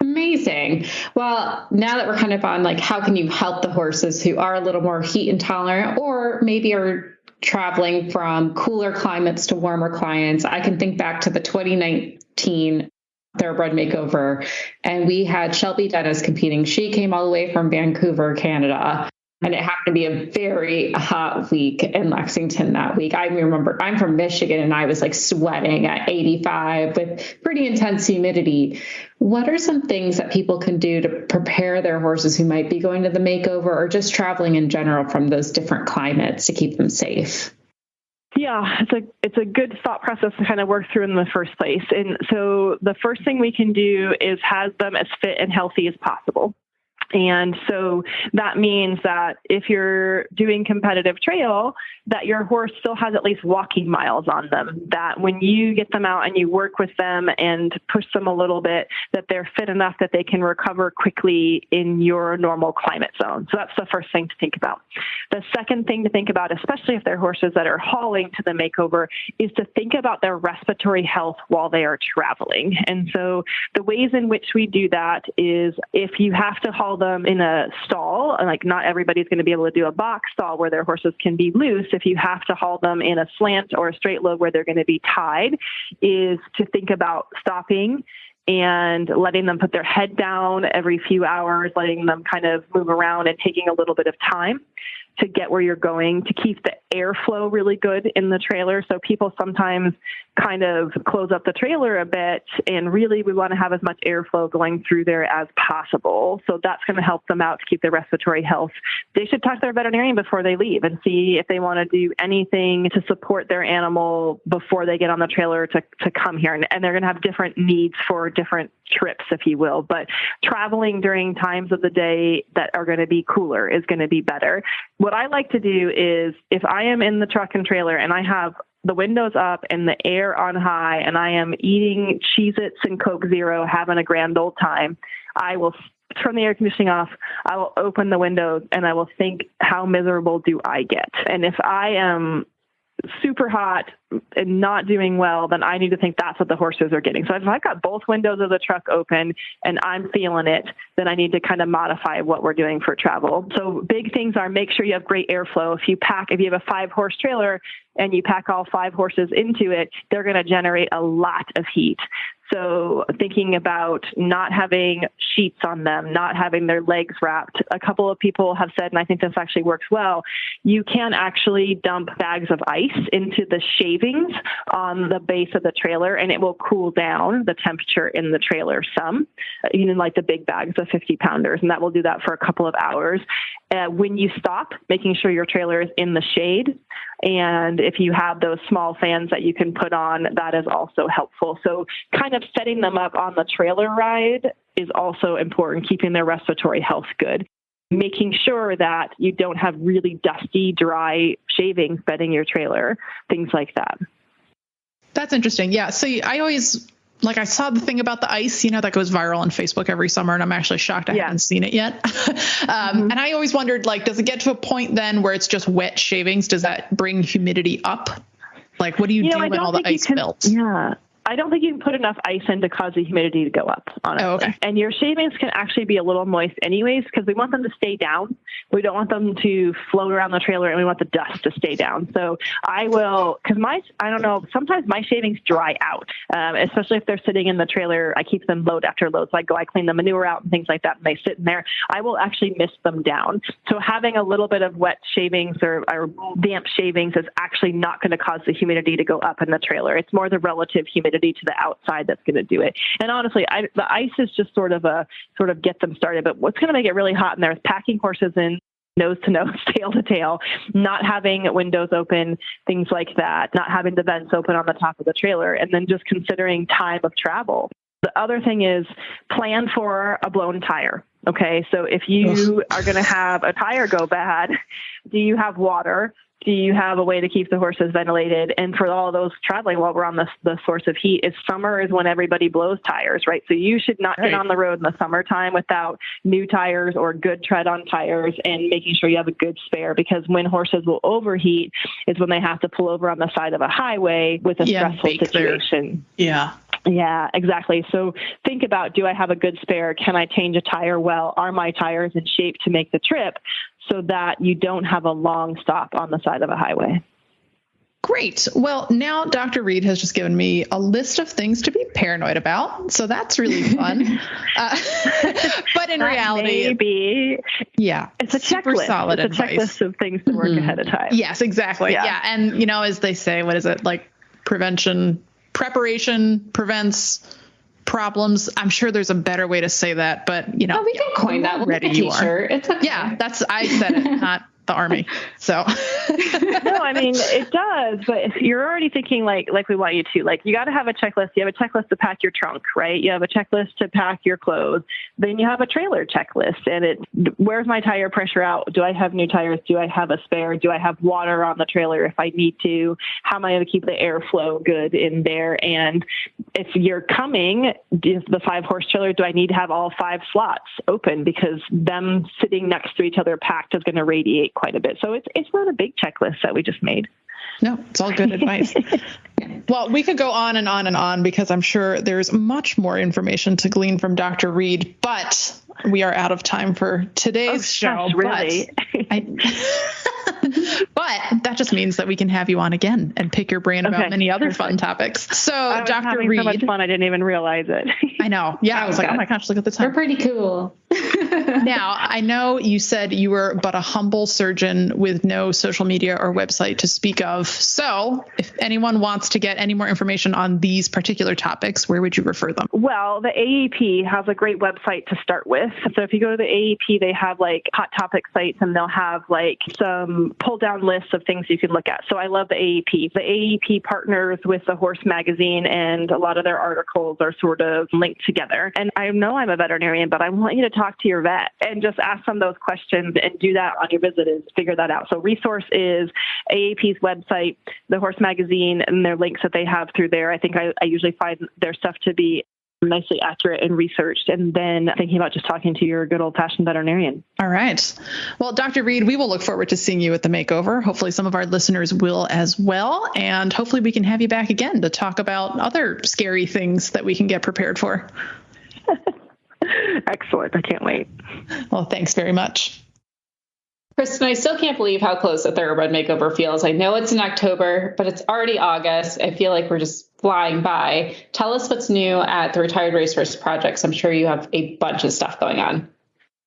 [SPEAKER 3] Amazing. Well, now that we're kind of on like, how can you help the horses who are a little more heat intolerant or maybe are traveling from cooler climates to warmer climates, I can think back to the 2019 Thoroughbred Makeover, and we had Shelby Dennis competing. She came all the way from Vancouver, Canada. And it happened to be a very hot week in Lexington that week. I remember I'm from Michigan and I was like sweating at 85 with pretty intense humidity. What are some things that people can do to prepare their horses who might be going to the makeover or just traveling in general from those different climates to keep them safe?
[SPEAKER 6] Yeah, it's a good thought process to kind of work through in the first place. And so the first thing we can do is have them as fit and healthy as possible. And so that means that if you're doing competitive trail, that your horse still has at least walking miles on them, that when you get them out and you work with them and push them a little bit, that they're fit enough that they can recover quickly in your normal climate zone. So that's the first thing to think about. The second thing to think about, especially if they're horses that are hauling to the makeover, is to think about their respiratory health while they are traveling. And so the ways in which we do that is if you have to haul them in a stall, like not everybody's going to be able to do a box stall where their horses can be loose. If you have to haul them in a slant or a straight load where they're going to be tied, is to think about stopping and letting them put their head down every few hours, letting them kind of move around and taking a little bit of time to get where you're going, to keep the airflow really good in the trailer. So people sometimes kind of close up the trailer a bit, and really we want to have as much airflow going through there as possible. So that's going to help them out to keep their respiratory health. They should talk to their veterinarian before they leave and see if they want to do anything to support their animal before they get on the trailer to come here. And they're going to have different needs for different trips, if you will. But traveling during times of the day that are going to be cooler is going to be better. What I like to do is if I am in the truck and trailer and I have the windows up and the air on high and I am eating Cheez-Its and Coke Zero, having a grand old time, I will turn the air conditioning off. I will open the windows and I will think, how miserable do I get? And if I am super hot and not doing well, then I need to think that's what the horses are getting. So if I've got both windows of the truck open and I'm feeling it, then I need to kind of modify what we're doing for travel. So big things are make sure you have great airflow. If you have a 5-horse trailer and you pack all 5 horses into it, they're going to generate a lot of heat. So thinking about not having sheets on them, not having their legs wrapped. A couple of people have said, and I think this actually works well, you can actually dump bags of ice into the shavings on the base of the trailer, and it will cool down the temperature in the trailer some, like the big bags of 50-pounders, and that will do that for a couple of hours. When you stop, making sure your trailer is in the shade. And if you have those small fans that you can put on, that is also helpful. So kind of setting them up on the trailer ride is also important, keeping their respiratory health good. Making sure that you don't have really dusty, dry shavings bedding your trailer, things like that.
[SPEAKER 2] That's interesting. Yeah. So I always, I saw the thing about the ice, that goes viral on Facebook every summer, and I'm actually shocked I haven't seen it yet. And I always wondered, does it get to a point then where it's just wet shavings? Does that bring humidity up? What do you do when all the ice melts?
[SPEAKER 6] Yeah. I don't think you can put enough ice in to cause the humidity to go up, honestly.
[SPEAKER 2] Oh, okay.
[SPEAKER 6] And your shavings can actually be a little moist anyways, because we want them to stay down. We don't want them to float around the trailer, and we want the dust to stay down. So I will, because sometimes my shavings dry out, especially if they're sitting in the trailer. I keep them load after load. So I clean the manure out and things like that, and they sit in there. I will actually mist them down. So having a little bit of wet shavings or damp shavings is actually not going to cause the humidity to go up in the trailer. It's more the relative humidity to the outside that's going to do it. And honestly, the ice is just sort of get them started. But what's going to make it really hot in there is packing horses in nose to nose, tail to tail, not having windows open, things like that, not having the vents open on the top of the trailer, and then just considering time of travel. The other thing is plan for a blown tire. Okay, so if you are going to have a tire go bad, do you have water? Do you have a way to keep the horses ventilated? And for all those traveling while we're on the source of heat, summer is when everybody blows tires, right? So you should not get on the road in the summertime without new tires or good tread on tires, and making sure you have a good spare, because when horses will overheat is when they have to pull over on the side of a highway with a stressful situation. Yeah, exactly. So think about, do I have a good spare? Can I change a tire well? Are my tires in shape to make the trip, so that you don't have a long stop on the side of a highway?
[SPEAKER 2] Great. Well, now Dr. Reed has just given me a list of things to be paranoid about. So that's really fun. But in reality,
[SPEAKER 6] maybe.
[SPEAKER 2] Yeah.
[SPEAKER 6] It's a
[SPEAKER 2] super
[SPEAKER 6] checklist.
[SPEAKER 2] solid
[SPEAKER 6] it's a
[SPEAKER 2] advice.
[SPEAKER 6] checklist of things to work ahead of time.
[SPEAKER 2] Yes, exactly. Yeah. And, as they say, what is it? Like preparation prevents problems. I'm sure there's a better way to say that, but
[SPEAKER 3] we can coin that. We'll
[SPEAKER 2] ready
[SPEAKER 3] make a t-shirt. It's okay.
[SPEAKER 2] Yeah, I said it, not the Army. So
[SPEAKER 6] no, I mean, it does, but if you're already thinking like we want you to, like, you got to have a checklist. You have a checklist to pack your trunk, right? You have a checklist to pack your clothes. Then you have a trailer checklist, and where's my tire pressure out? Do I have new tires? Do I have a spare? Do I have water on the trailer if I need to? How am I going to keep the airflow good in there? And if you're coming, is the 5-horse trailer, do I need to have all 5 slots open? Because them sitting next to each other packed is going to radiate quite a bit. So it's not a big checklist that we just made.
[SPEAKER 2] No, it's all good advice. Well, we could go on and on and on because I'm sure there's much more information to glean from Dr. Reed, but we are out of time for today's show.
[SPEAKER 6] Really?
[SPEAKER 2] But that just means that we can have you on again and pick your brain about many other fun topics. So, Dr. Reed,
[SPEAKER 6] so much fun, I didn't even realize it.
[SPEAKER 2] I know. Yeah, I was like, oh my gosh, look at the time.
[SPEAKER 3] We're pretty cool.
[SPEAKER 2] Now, I know you said you were but a humble surgeon with no social media or website to speak of. So, if anyone wants to get any more information on these particular topics, where would you refer them?
[SPEAKER 6] Well, the AEP has a great website to start with. So if you go to the AEP, they have like hot topic sites, and they'll have like some pull down lists of things you can look at. So I love the AEP. The AEP partners with the Horse magazine, and a lot of their articles are sort of linked together. And I know I'm a veterinarian, but I want you to talk to your vet and just ask them those questions and do that on your visit and figure that out. So Racehorse is AEP's website, the Horse magazine, and their links that they have through there. I think I usually find their stuff to be nicely accurate and researched, and then thinking about just talking to your good old-fashioned veterinarian.
[SPEAKER 2] All right. Well, Dr. Reed, we will look forward to seeing you at the makeover. Hopefully some of our listeners will as well, and hopefully we can have you back again to talk about other scary things that we can get prepared for.
[SPEAKER 6] Excellent. I can't wait.
[SPEAKER 2] Well, thanks very much.
[SPEAKER 3] Kristen, I still can't believe how close the Thoroughbred Makeover feels. I know it's in October, but it's already August. I feel like we're just flying by. Tell us what's new at the Retired Racehorse Projects. I'm sure you have a bunch of stuff going on.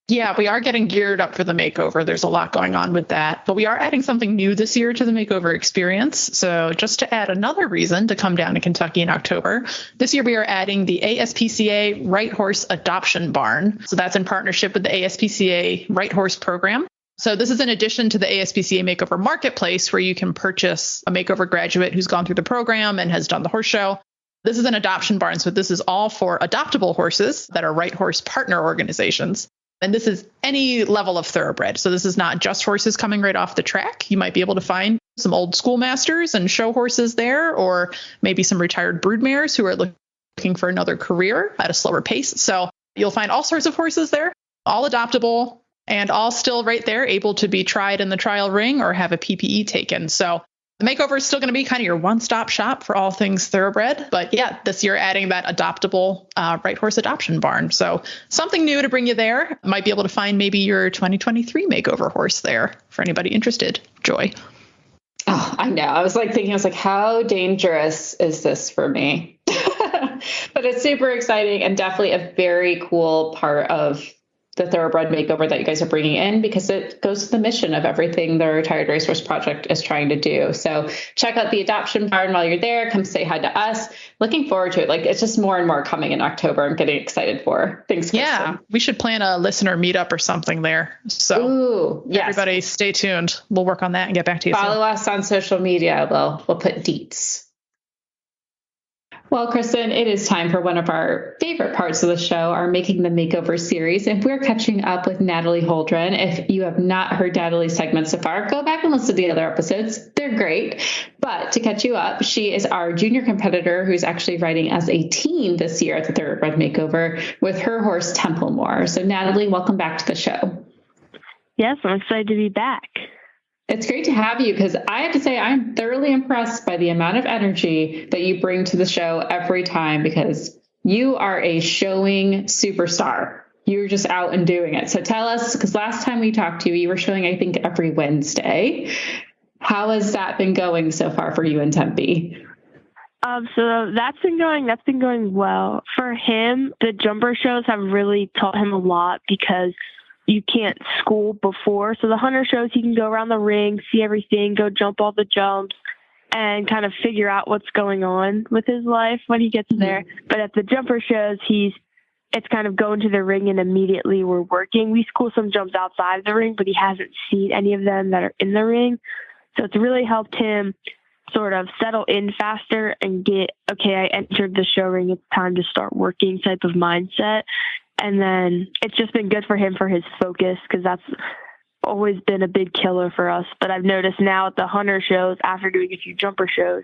[SPEAKER 2] Yeah, we are getting geared up for the makeover. There's a lot going on with that, but we are adding something new this year to the makeover experience. So just to add another reason to come down to Kentucky in October, this year we are adding the ASPCA Racehorse Adoption Barn. So that's in partnership with the ASPCA Racehorse program. So this is in addition to the ASPCA Makeover Marketplace, where you can purchase a makeover graduate who's gone through the program and has done the horse show. This is an adoption barn. So this is all for adoptable horses that are Racehorse partner organizations. And this is any level of thoroughbred. So this is not just horses coming right off the track. You might be able to find some old schoolmasters and show horses there, or maybe some retired broodmares who are looking for another career at a slower pace. So you'll find all sorts of horses there, all adoptable, and all still right there, able to be tried in the trial ring or have a PPE taken. So the makeover is still going to be kind of your one-stop shop for all things thoroughbred. But yeah, this year adding that adoptable Racehorse adoption barn. So something new to bring you there. Might be able to find maybe your 2023 makeover horse there for anybody interested. Joy.
[SPEAKER 3] Oh, I know. I was thinking, how dangerous is this for me? But it's super exciting and definitely a very cool part of the Thoroughbred Makeover that you guys are bringing in, because it goes to the mission of everything the Retired Racehorse Project is trying to do. So check out the adoption barn while you're there. Come say hi to us. Looking forward to it. It's just more and more coming in October. I'm getting excited for. Thanks, Kristen.
[SPEAKER 2] Yeah, we should plan a listener meetup or something there. So
[SPEAKER 3] yes.
[SPEAKER 2] Everybody stay tuned. We'll work on that and get back to you soon.
[SPEAKER 3] Follow us on social media. We'll put deets. Well, Kristen, it is time for one of our favorite parts of the show, our Making the Makeover series. And we're catching up with Natalie Holdren. If you have not heard Natalie's segment so far, go back and listen to the other episodes. They're great. But to catch you up, she is our junior competitor who's actually riding as a team this year at the Thoroughbred Makeover with her horse, Templemore. So Natalie, welcome back to the show.
[SPEAKER 6] Yes, I'm excited to be back.
[SPEAKER 3] It's great to have you, because I have to say I'm thoroughly impressed by the amount of energy that you bring to the show every time, because you are a showing superstar. You're just out and doing it. So tell us, because last time we talked to you, you were showing, I think, every Wednesday. How has that been going so far for you and Tempe?
[SPEAKER 6] So that's been going well. For him, the jumper shows have really taught him a lot because you can't school before. So the hunter shows, he can go around the ring, see everything, go jump all the jumps, and kind of figure out what's going on with his life when he gets there. But at the jumper shows, it's kind of going to the ring and immediately we're working. We school some jumps outside of the ring, but he hasn't seen any of them that are in the ring. So it's really helped him sort of settle in faster and get, okay, I entered the show ring, it's time to start working type of mindset. And then it's just been good for him for his focus, because that's always been a big killer for us. But I've noticed now at the hunter shows, after doing a few jumper shows,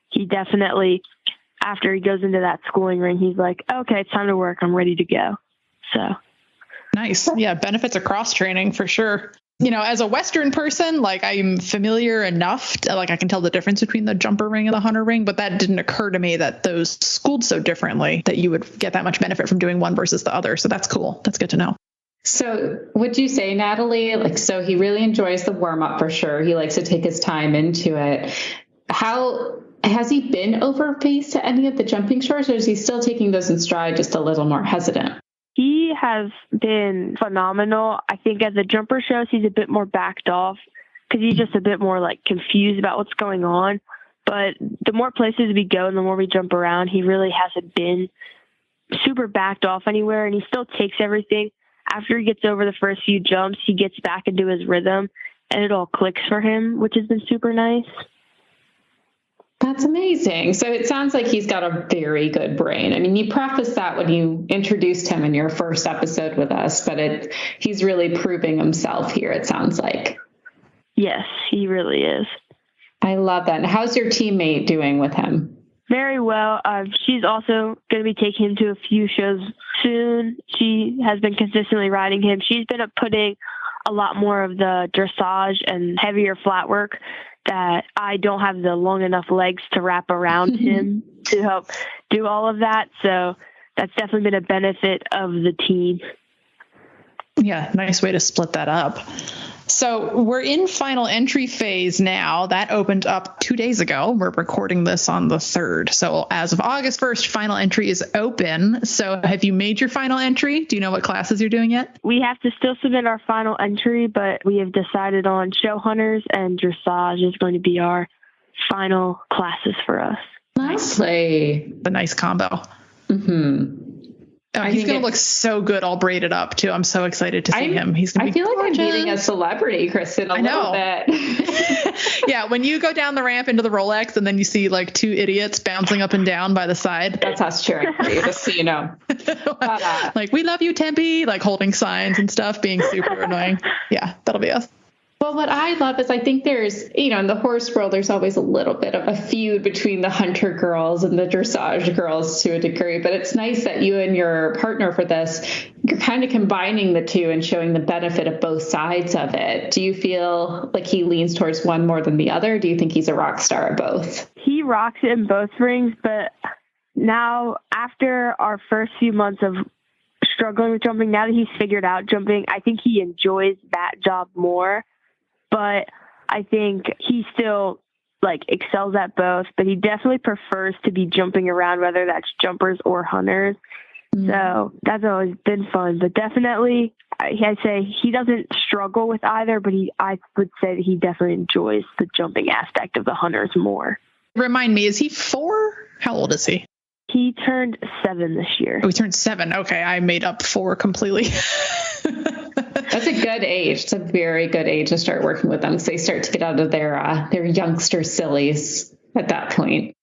[SPEAKER 6] he definitely, after he goes into that schooling ring, he's like, okay, it's time to work. I'm ready to go. So
[SPEAKER 2] nice. Yeah. Benefits of cross training for sure. You know, as a Western person, like I'm familiar enough to, like, I can tell the difference between the jumper ring and the hunter ring, but that didn't occur to me that those schooled so differently that you would get that much benefit from doing one versus the other. So that's cool. That's good to know.
[SPEAKER 3] So would you say, Natalie, like, so he really enjoys the warm up for sure. He likes to take his time into it. How has he been overpaced to any of the jumping shows, or is he still taking those in stride, just a little more hesitant?
[SPEAKER 6] He has been phenomenal. I think at the jumper shows, he's a bit more backed off because he's just a bit more like confused about what's going on. But the more places we go and the more we jump around, he really hasn't been super backed off anywhere, and he still takes everything. After he gets over the first few jumps, he gets back into his rhythm and it all clicks for him, which has been super nice.
[SPEAKER 3] That's amazing. So it sounds like he's got a very good brain. I mean, you prefaced that when you introduced him in your first episode with us, but he's really proving himself here, it sounds like.
[SPEAKER 6] Yes, he really is.
[SPEAKER 3] I love that. And how's your teammate doing with him?
[SPEAKER 6] Very well. She's also going to be taking him to a few shows soon. She has been consistently riding him. She's been putting a lot more of the dressage and heavier flat work that I don't have the long enough legs to wrap around him to help do all of that. So that's definitely been a benefit of the team.
[SPEAKER 2] Yeah, nice way to split that up. So we're in final entry phase now. That opened up 2 days ago. We're recording this on the 3rd. So as of August 1st, final entry is open. So have you made your final entry? Do you know what classes you're doing yet?
[SPEAKER 6] We have to still submit our final entry, but we have decided on show hunters and dressage is going to be our final classes for us.
[SPEAKER 3] Nicely.
[SPEAKER 2] The nice combo.
[SPEAKER 3] Mm-hmm.
[SPEAKER 2] He's going to look so good all braided up, too. I'm so excited to see him. He's going to be
[SPEAKER 3] gorgeous.
[SPEAKER 2] like
[SPEAKER 3] I'm meeting a celebrity, Kristen, a little bit.
[SPEAKER 2] Yeah, when you go down the ramp into the Rolex and then you see like two idiots bouncing up and down by the side.
[SPEAKER 3] That's us cheering for you, just so you know. But,
[SPEAKER 2] like, we love you, Tempe, like holding signs and stuff, being super annoying. Yeah, that'll be us.
[SPEAKER 3] Well, what I love is I think there's, in the horse world, there's always a little bit of a feud between the hunter girls and the dressage girls to a degree. But it's nice that you and your partner for this, you're kind of combining the two and showing the benefit of both sides of it. Do you feel like he leans towards one more than the other? Do you think he's a rock star at both?
[SPEAKER 6] He rocks it in both rings. But now, after our first few months of struggling with jumping, now that he's figured out jumping, I think he enjoys that job more. But I think he still excels at both, but he definitely prefers to be jumping around, whether that's jumpers or hunters. Mm-hmm. So that's always been fun, but definitely I'd say he doesn't struggle with either, but I would say that he definitely enjoys the jumping aspect of the hunters more.
[SPEAKER 2] Remind me, is he 4? How old is he?
[SPEAKER 6] He turned 7 this year.
[SPEAKER 2] Oh, he turned 7. Okay. I made up 4 completely.
[SPEAKER 3] That's a good age. It's a very good age to start working with them because they start to get out of their youngster sillies at that point.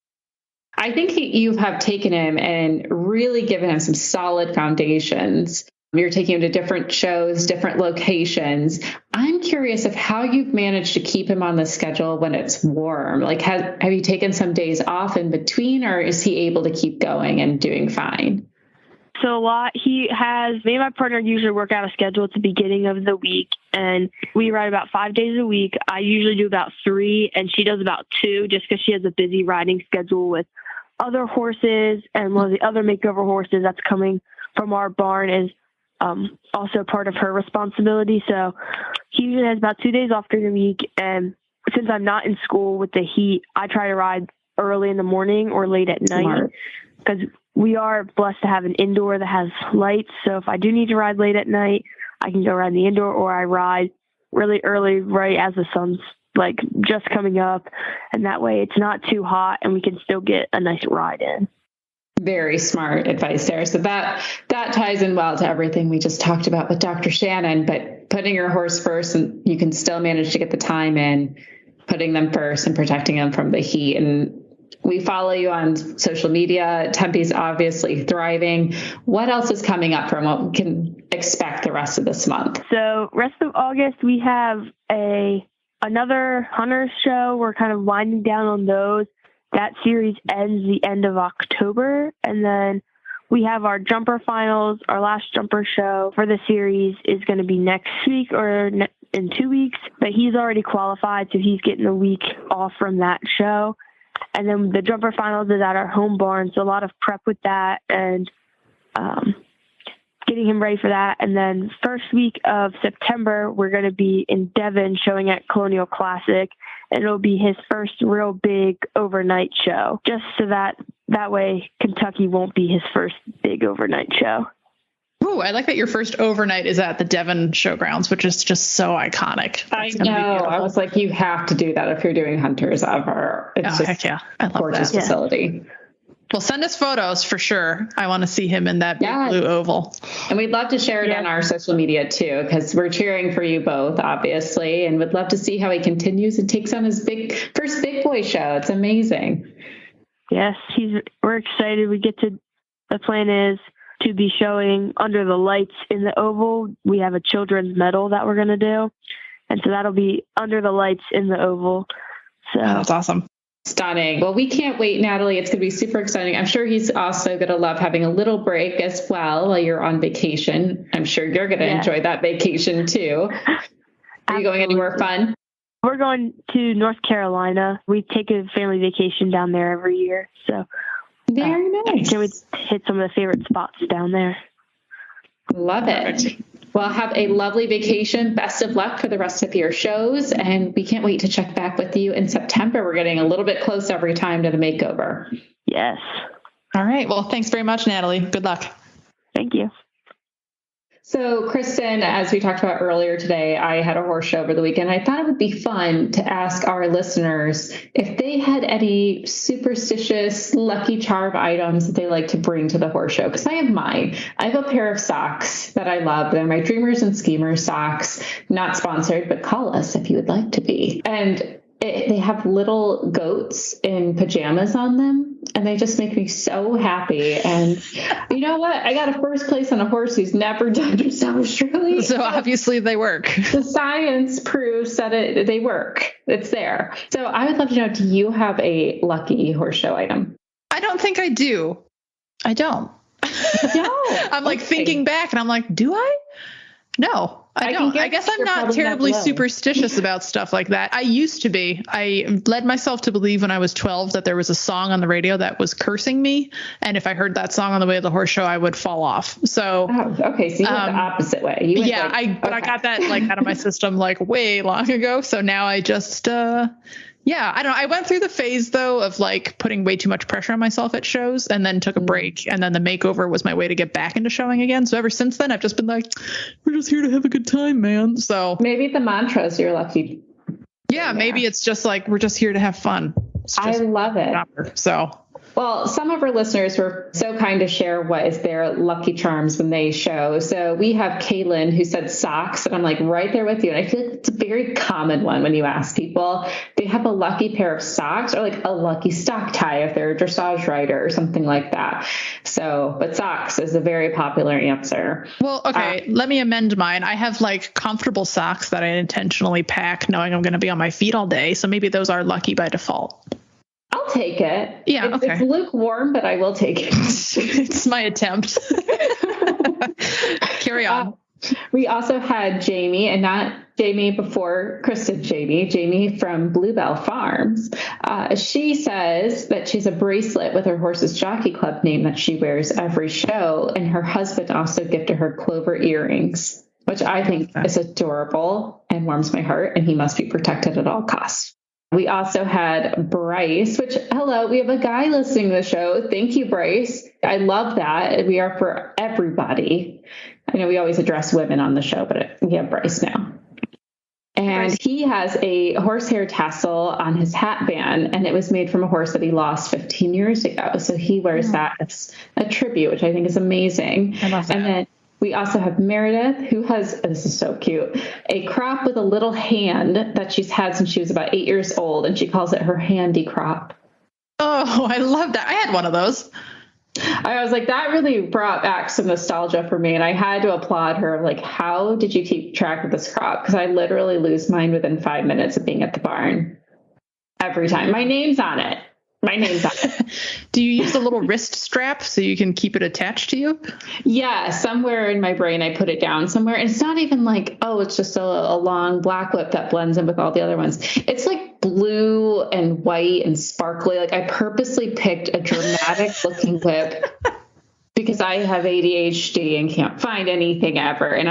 [SPEAKER 3] I think you have taken him and really given him some solid foundations. You're taking him to different shows, different locations. I'm curious of how you've managed to keep him on the schedule when it's warm. Like, have you taken some days off in between, or is he able to keep going and doing fine?
[SPEAKER 6] So a lot. Me and my partner usually work out a schedule at the beginning of the week, and we ride about 5 days a week. I usually do about 3, and she does about 2, just because she has a busy riding schedule with other horses, and one of the other makeover horses that's coming from our barn is also part of her responsibility. So he usually has about 2 days off during the week, and since I'm not in school with the heat, I try to ride early in the morning or late at night, because we are blessed to have an indoor that has lights. So if I do need to ride late at night, I can go ride in the indoor, or I ride really early right as the sun's like just coming up. And that way it's not too hot and we can still get a nice ride in.
[SPEAKER 3] Very smart advice there. So that ties in well to everything we just talked about with Dr. Shannon, but putting your horse first, and you can still manage to get the time in, putting them first and protecting them from the heat. And we follow you on social media. Tempe's obviously thriving. What else is coming up from what we can expect the rest of this month?
[SPEAKER 6] So rest of August, we have another Hunters show. We're kind of winding down on those. That series ends the end of October. And then we have our jumper finals. Our last jumper show for the series is going to be next week or in 2 weeks. But he's already qualified, so he's getting a week off from that show. And then the jumper finals is at our home barn. So a lot of prep with that and getting him ready for that. And then first week of September, we're going to be in Devon showing at Colonial Classic. And it'll be his first real big overnight show, just so that way Kentucky won't be his first big overnight show.
[SPEAKER 2] Ooh, I like that your first overnight is at the Devon Showgrounds, which is just so iconic.
[SPEAKER 3] I know. I was like, you have to do that if you're doing Hunters ever. It's just
[SPEAKER 2] heck yeah. I love
[SPEAKER 3] gorgeous
[SPEAKER 2] that.
[SPEAKER 3] facility.
[SPEAKER 2] Well, send us photos for sure. I want to see him in that big blue oval.
[SPEAKER 3] And we'd love to share it on our social media too, because we're cheering for you both, obviously, and would love to see how he continues and takes on his first big boy show. It's amazing.
[SPEAKER 6] Yes, we're excited. The plan is to be showing under the lights in the oval. We have a children's medal that we're going to do. And so that'll be under the lights in the oval. So
[SPEAKER 2] that's awesome.
[SPEAKER 3] Stunning. Well, we can't wait, Natalie. It's going to be super exciting. I'm sure he's also going to love having a little break as well while you're on vacation. I'm sure you're going to enjoy that vacation too. Are you going anywhere fun?
[SPEAKER 6] We're going to North Carolina. We take a family vacation down there every year. So
[SPEAKER 3] very nice.
[SPEAKER 6] Can we hit some of the favorite spots down there?
[SPEAKER 3] Love it. Well, have a lovely vacation. Best of luck for the rest of your shows. And we can't wait to check back with you in September. We're getting a little bit close every time to the makeover.
[SPEAKER 6] Yes.
[SPEAKER 2] All right. Well, thanks very much, Natalie. Good luck.
[SPEAKER 6] Thank you.
[SPEAKER 3] So, Kristen, as we talked about earlier today, I had a horse show over the weekend. I thought it would be fun to ask our listeners if they had any superstitious lucky charm items that they like to bring to the horse show. Because I have mine. I have a pair of socks that I love. They're my Dreamers and Schemers socks. Not sponsored, but call us if you would like to be. And they have little goats in pajamas on them, and they just make me so happy. And you know what? I got a first place on a horse who's never done dressage, really.
[SPEAKER 2] So obviously they work.
[SPEAKER 3] The science proves that they work. It's there. So I would love to know, do you have a lucky horse show item?
[SPEAKER 2] I don't think I do. I don't.
[SPEAKER 3] No.
[SPEAKER 2] I'm like thinking back and I'm like, do I? No. I don't. I guess I'm not terribly superstitious about stuff like that. I used to be. I led myself to believe when I was 12 that there was a song on the radio that was cursing me. And if I heard that song on the way to the horse show, I would fall off. So,
[SPEAKER 3] okay. So you went the opposite way.
[SPEAKER 2] I got that like out of my system like way long ago. So now I just, I don't know. I went through the phase though of like putting way too much pressure on myself at shows and then took a break. And then the makeover was my way to get back into showing again. So ever since then, I've just been like, we're just here to have a good time, man. So
[SPEAKER 3] maybe the mantra is you're lucky.
[SPEAKER 2] Yeah, maybe it's just like, we're just here to have fun.
[SPEAKER 3] I love it.
[SPEAKER 2] So.
[SPEAKER 3] Well, some of our listeners were so kind to share what is their lucky charms when they show. So we have Kaylin who said socks, and I'm like right there with you. And I feel like it's a very common one when you ask people. They have a lucky pair of socks or like a lucky stock tie if they're a dressage rider or something like that. So, but socks is a very popular answer.
[SPEAKER 2] Well, okay, let me amend mine. I have like comfortable socks that I intentionally pack knowing I'm going to be on my feet all day. So maybe those are lucky by default.
[SPEAKER 3] I'll take it.
[SPEAKER 2] Yeah,
[SPEAKER 3] It's lukewarm, but I will take it.
[SPEAKER 2] It's my attempt. Carry on.
[SPEAKER 3] We also had Jamie, and not Jamie before Kristen, Jamie from Bluebell Farms. She says that she's a bracelet with her horse's jockey club name that she wears every show, and her husband also gifted her clover earrings, which I think is adorable and warms my heart, and he must be protected at all costs. We also had Bryce, which, hello, we have a guy listening to the show. Thank you, Bryce. I love that. We are for everybody. I know we always address women on the show, but we have Bryce now. And he has a horsehair tassel on his hat band, and it was made from a horse that he lost 15 years ago. So he wears that as a tribute, which I think is amazing.
[SPEAKER 2] I love that.
[SPEAKER 3] And then we also have Meredith, who has, this is so cute, a crop with a little hand that she's had since she was about 8 years old, and she calls it her handy crop.
[SPEAKER 2] Oh, I love that. I had one of those.
[SPEAKER 3] I was like, that really brought back some nostalgia for me. And I had to applaud her. Like, how did you keep track of this crop? Because I literally lose mine within 5 minutes of being at the barn every time. My name's on it. Do you use a little wrist strap so you can keep it attached to you? Yeah, somewhere in my brain, I put it down somewhere. And it's not even like, oh, it's just a long black whip that blends in with all the other ones. It's like blue and white and sparkly. Like, I purposely picked a dramatic looking whip because I have ADHD and can't find anything ever. And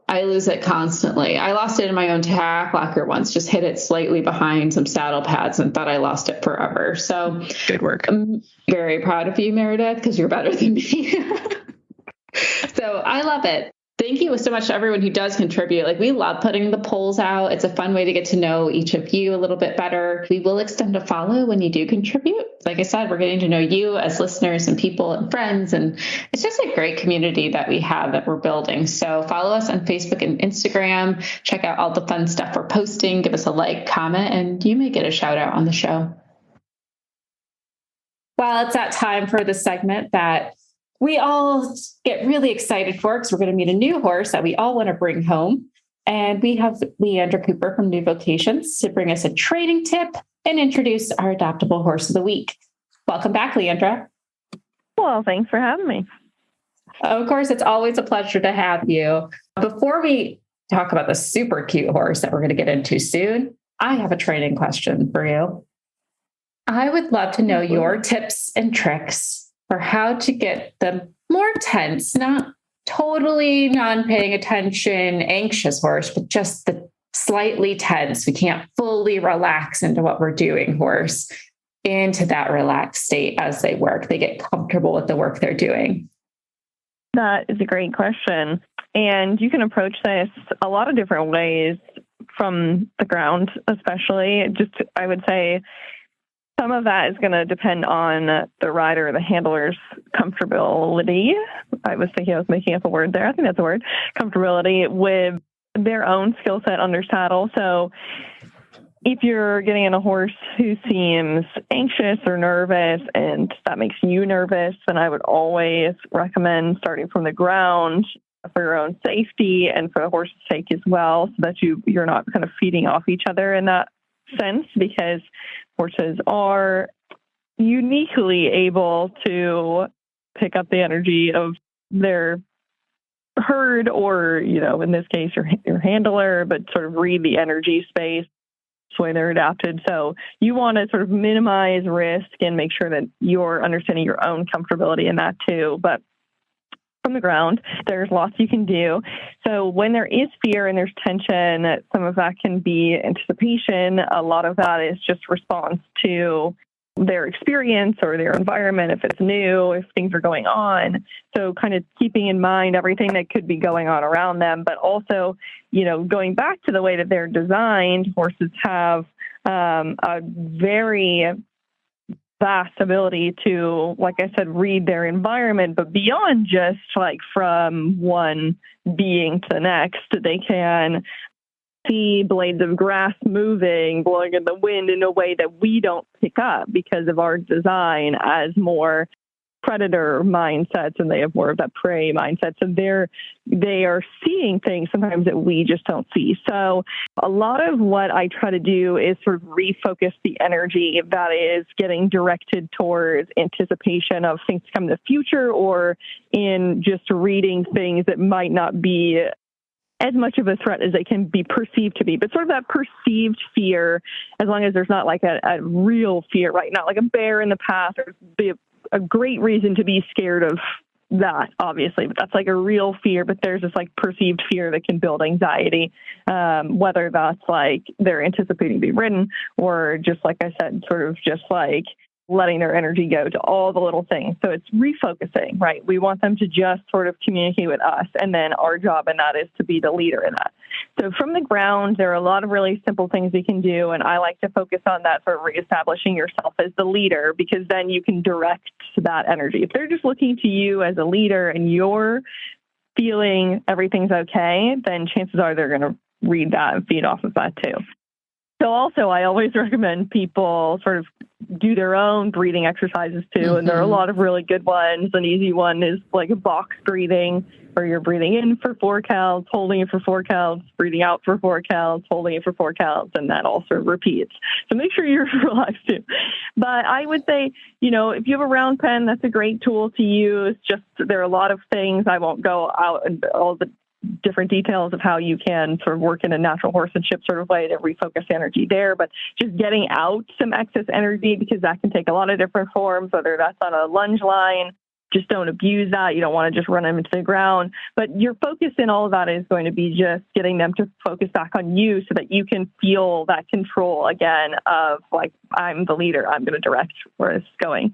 [SPEAKER 3] I lose it constantly. I lost it in my own tack locker once, just hit it slightly behind some saddle pads and thought I lost it forever. So
[SPEAKER 2] good work.
[SPEAKER 3] I'm very proud of you, Meredith, because you're better than me. So I love it. Thank you so much to everyone who does contribute. Like, we love putting the polls out. It's a fun way to get to know each of you a little bit better. We will extend a follow when you do contribute. Like I said, we're getting to know you as listeners and people and friends. And it's just a great community that we have that we're building. So follow us on Facebook and Instagram. Check out all the fun stuff we're posting. Give us a like, comment, and you may get a shout out on the show. Well, it's that time for the segment that we all get really excited for, because we're going to meet a new horse that we all want to bring home. And we have Leandra Cooper from New Vocations to bring us a training tip and introduce our adoptable horse of the week. Welcome back, Leandra.
[SPEAKER 6] Well, thanks for having me.
[SPEAKER 3] Of course, it's always a pleasure to have you. Before we talk about the super cute horse that we're going to get into soon, I have a training question for you. I would love to know your tips and tricks for how to get the more tense, not totally non-paying attention, anxious horse, but just the slightly tense, we can't fully relax into what we're doing horse, into that relaxed state as they work. They get comfortable with the work they're doing.
[SPEAKER 6] That is a great question. And you can approach this a lot of different ways from the ground, especially. I would say some of that is going to depend on the rider, the handler's comfortability. I was thinking I was making up a word there. I think that's a word. Comfortability with their own skill set under saddle. So if you're getting in a horse who seems anxious or nervous and that makes you nervous, then I would always recommend starting from the ground for your own safety and for the horse's sake as well, so that you're not kind of feeding off each other in that sense, because horses are uniquely able to pick up the energy of their herd, or, in this case, your handler, but sort of read the energy space. That's the way they're adapted. So you want to sort of minimize risk and make sure that you're understanding your own comfortability in that too. But from the ground, there's lots you can do. So when there is fear and there's tension, some of that can be anticipation. A lot of that is just response to their experience or their environment, if it's new, if things are going on. So kind of keeping in mind everything that could be going on around them, but also, going back to the way that they're designed, horses have a very vast ability to, like I said, read their environment, but beyond just like from one being to the next, they can see blades of grass moving, blowing in the wind in a way that we don't pick up because of our design as more predator mindsets, and they have more of that prey mindset. So they are seeing things sometimes that we just don't see. So a lot of what I try to do is sort of refocus the energy that is getting directed towards anticipation of things to come in the future, or in just reading things that might not be as much of a threat as they can be perceived to be. But sort of that perceived fear, as long as there's not like a real fear, right? Not like a bear in the path, or a great reason to be scared of that, obviously, but that's like a real fear. But there's this like perceived fear that can build anxiety, whether that's like they're anticipating being ridden or just like I said, sort of just like letting their energy go to all the little things. So it's refocusing, right? We want them to just sort of communicate with us. And then our job in that is to be the leader in that. So from the ground, there are a lot of really simple things we can do. And I like to focus on that sort of reestablishing yourself as the leader, because then you can direct that energy. If they're just looking to you as a leader and you're feeling everything's okay, then chances are they're going to read that and feed off of that too. So also, I always recommend people sort of do their own breathing exercises too. Mm-hmm. And there are a lot of really good ones. An easy one is like a box breathing, where you're breathing in for 4 counts, holding it for 4 counts, breathing out for 4 counts, holding it for 4 counts, and that also repeats. So make sure you're relaxed too. But I would say, if you have a round pen, that's a great tool to use. Just there are a lot of things. I won't go out and all the different details of how you can sort of work in a natural horsemanship sort of way to refocus energy there, but just getting out some excess energy, because that can take a lot of different forms, whether that's on a lunge line. Just don't abuse that. You don't want to just run them into the ground. But your focus in all of that is going to be just getting them to focus back on you so that you can feel that control again of like, I'm the leader. I'm going to direct where it's going.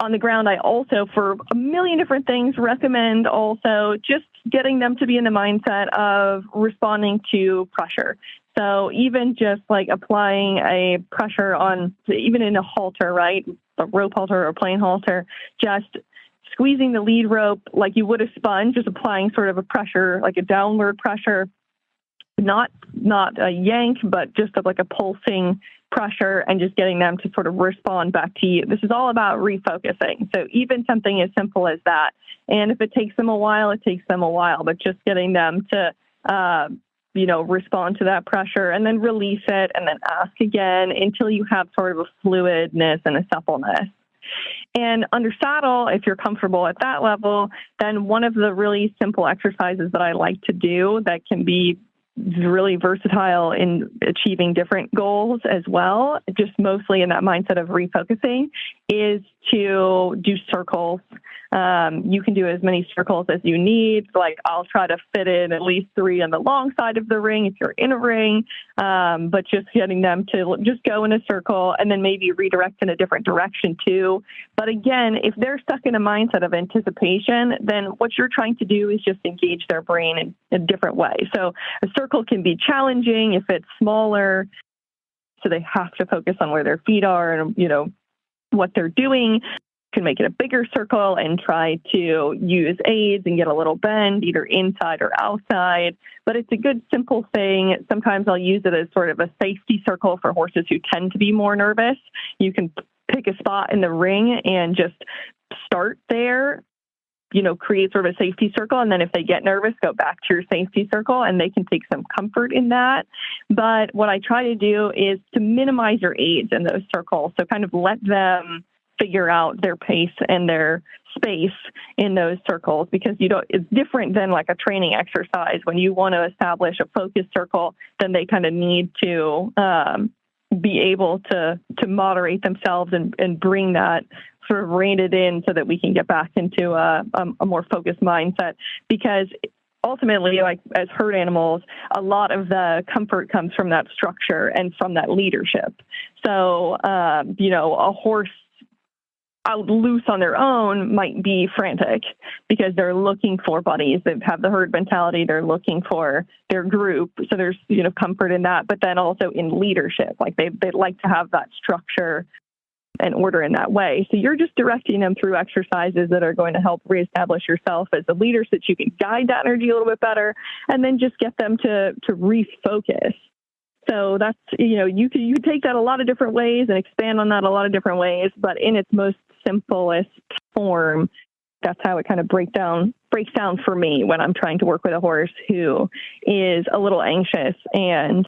[SPEAKER 6] On the ground, I also, for a million different things, recommend also just getting them to be in the mindset of responding to pressure. So even just like applying a pressure on, even in a halter, right, a rope halter or plain halter, just squeezing the lead rope like you would a sponge, just applying sort of a pressure, like a downward pressure, not a yank, but just like a pulsing pressure, and just getting them to sort of respond back to you. This is all about refocusing. So even something as simple as that. And if it takes them a while, it takes them a while, but just getting them to, respond to that pressure and then release it and then ask again until you have sort of a fluidness and a suppleness. And under saddle, if you're comfortable at that level, then one of the really simple exercises that I like to do that can be really versatile in achieving different goals as well, just mostly in that mindset of refocusing, is to do circles. You can do as many circles as you need. Like I'll try to fit in at least 3 on the long side of the ring if you're in a ring, but just getting them to just go in a circle and then maybe redirect in a different direction too. But again, if they're stuck in a mindset of anticipation, then what you're trying to do is just engage their brain in a different way. So a circle can be challenging if it's smaller, so they have to focus on where their feet are and, what they're doing. Can make it a bigger circle and try to use aids and get a little bend either inside or outside. But it's a good, simple thing. Sometimes I'll use it as sort of a safety circle for horses who tend to be more nervous. You can pick a spot in the ring and just start there, create sort of a safety circle. And then if they get nervous, go back to your safety circle, and they can take some comfort in that. But what I try to do is to minimize your aids in those circles. So kind of let them figure out their pace and their space in those circles, because it's different than like a training exercise. When you want to establish a focus circle, then they kind of need to be able to moderate themselves and bring that, sort of rein it in so that we can get back into a more focused mindset. Because ultimately, like as herd animals, a lot of the comfort comes from that structure and from that leadership. So, a horse out loose on their own might be frantic because they're looking for buddies. They have the herd mentality. They're looking for their group. So there's, comfort in that, but then also in leadership, like they like to have that structure and order in that way. So you're just directing them through exercises that are going to help reestablish yourself as a leader so that you can guide that energy a little bit better, and then just get them to refocus. So that's, you can take that a lot of different ways and expand on that a lot of different ways, but in its most simplest form, that's how it kind of breaks down for me when I'm trying to work with a horse who is a little anxious and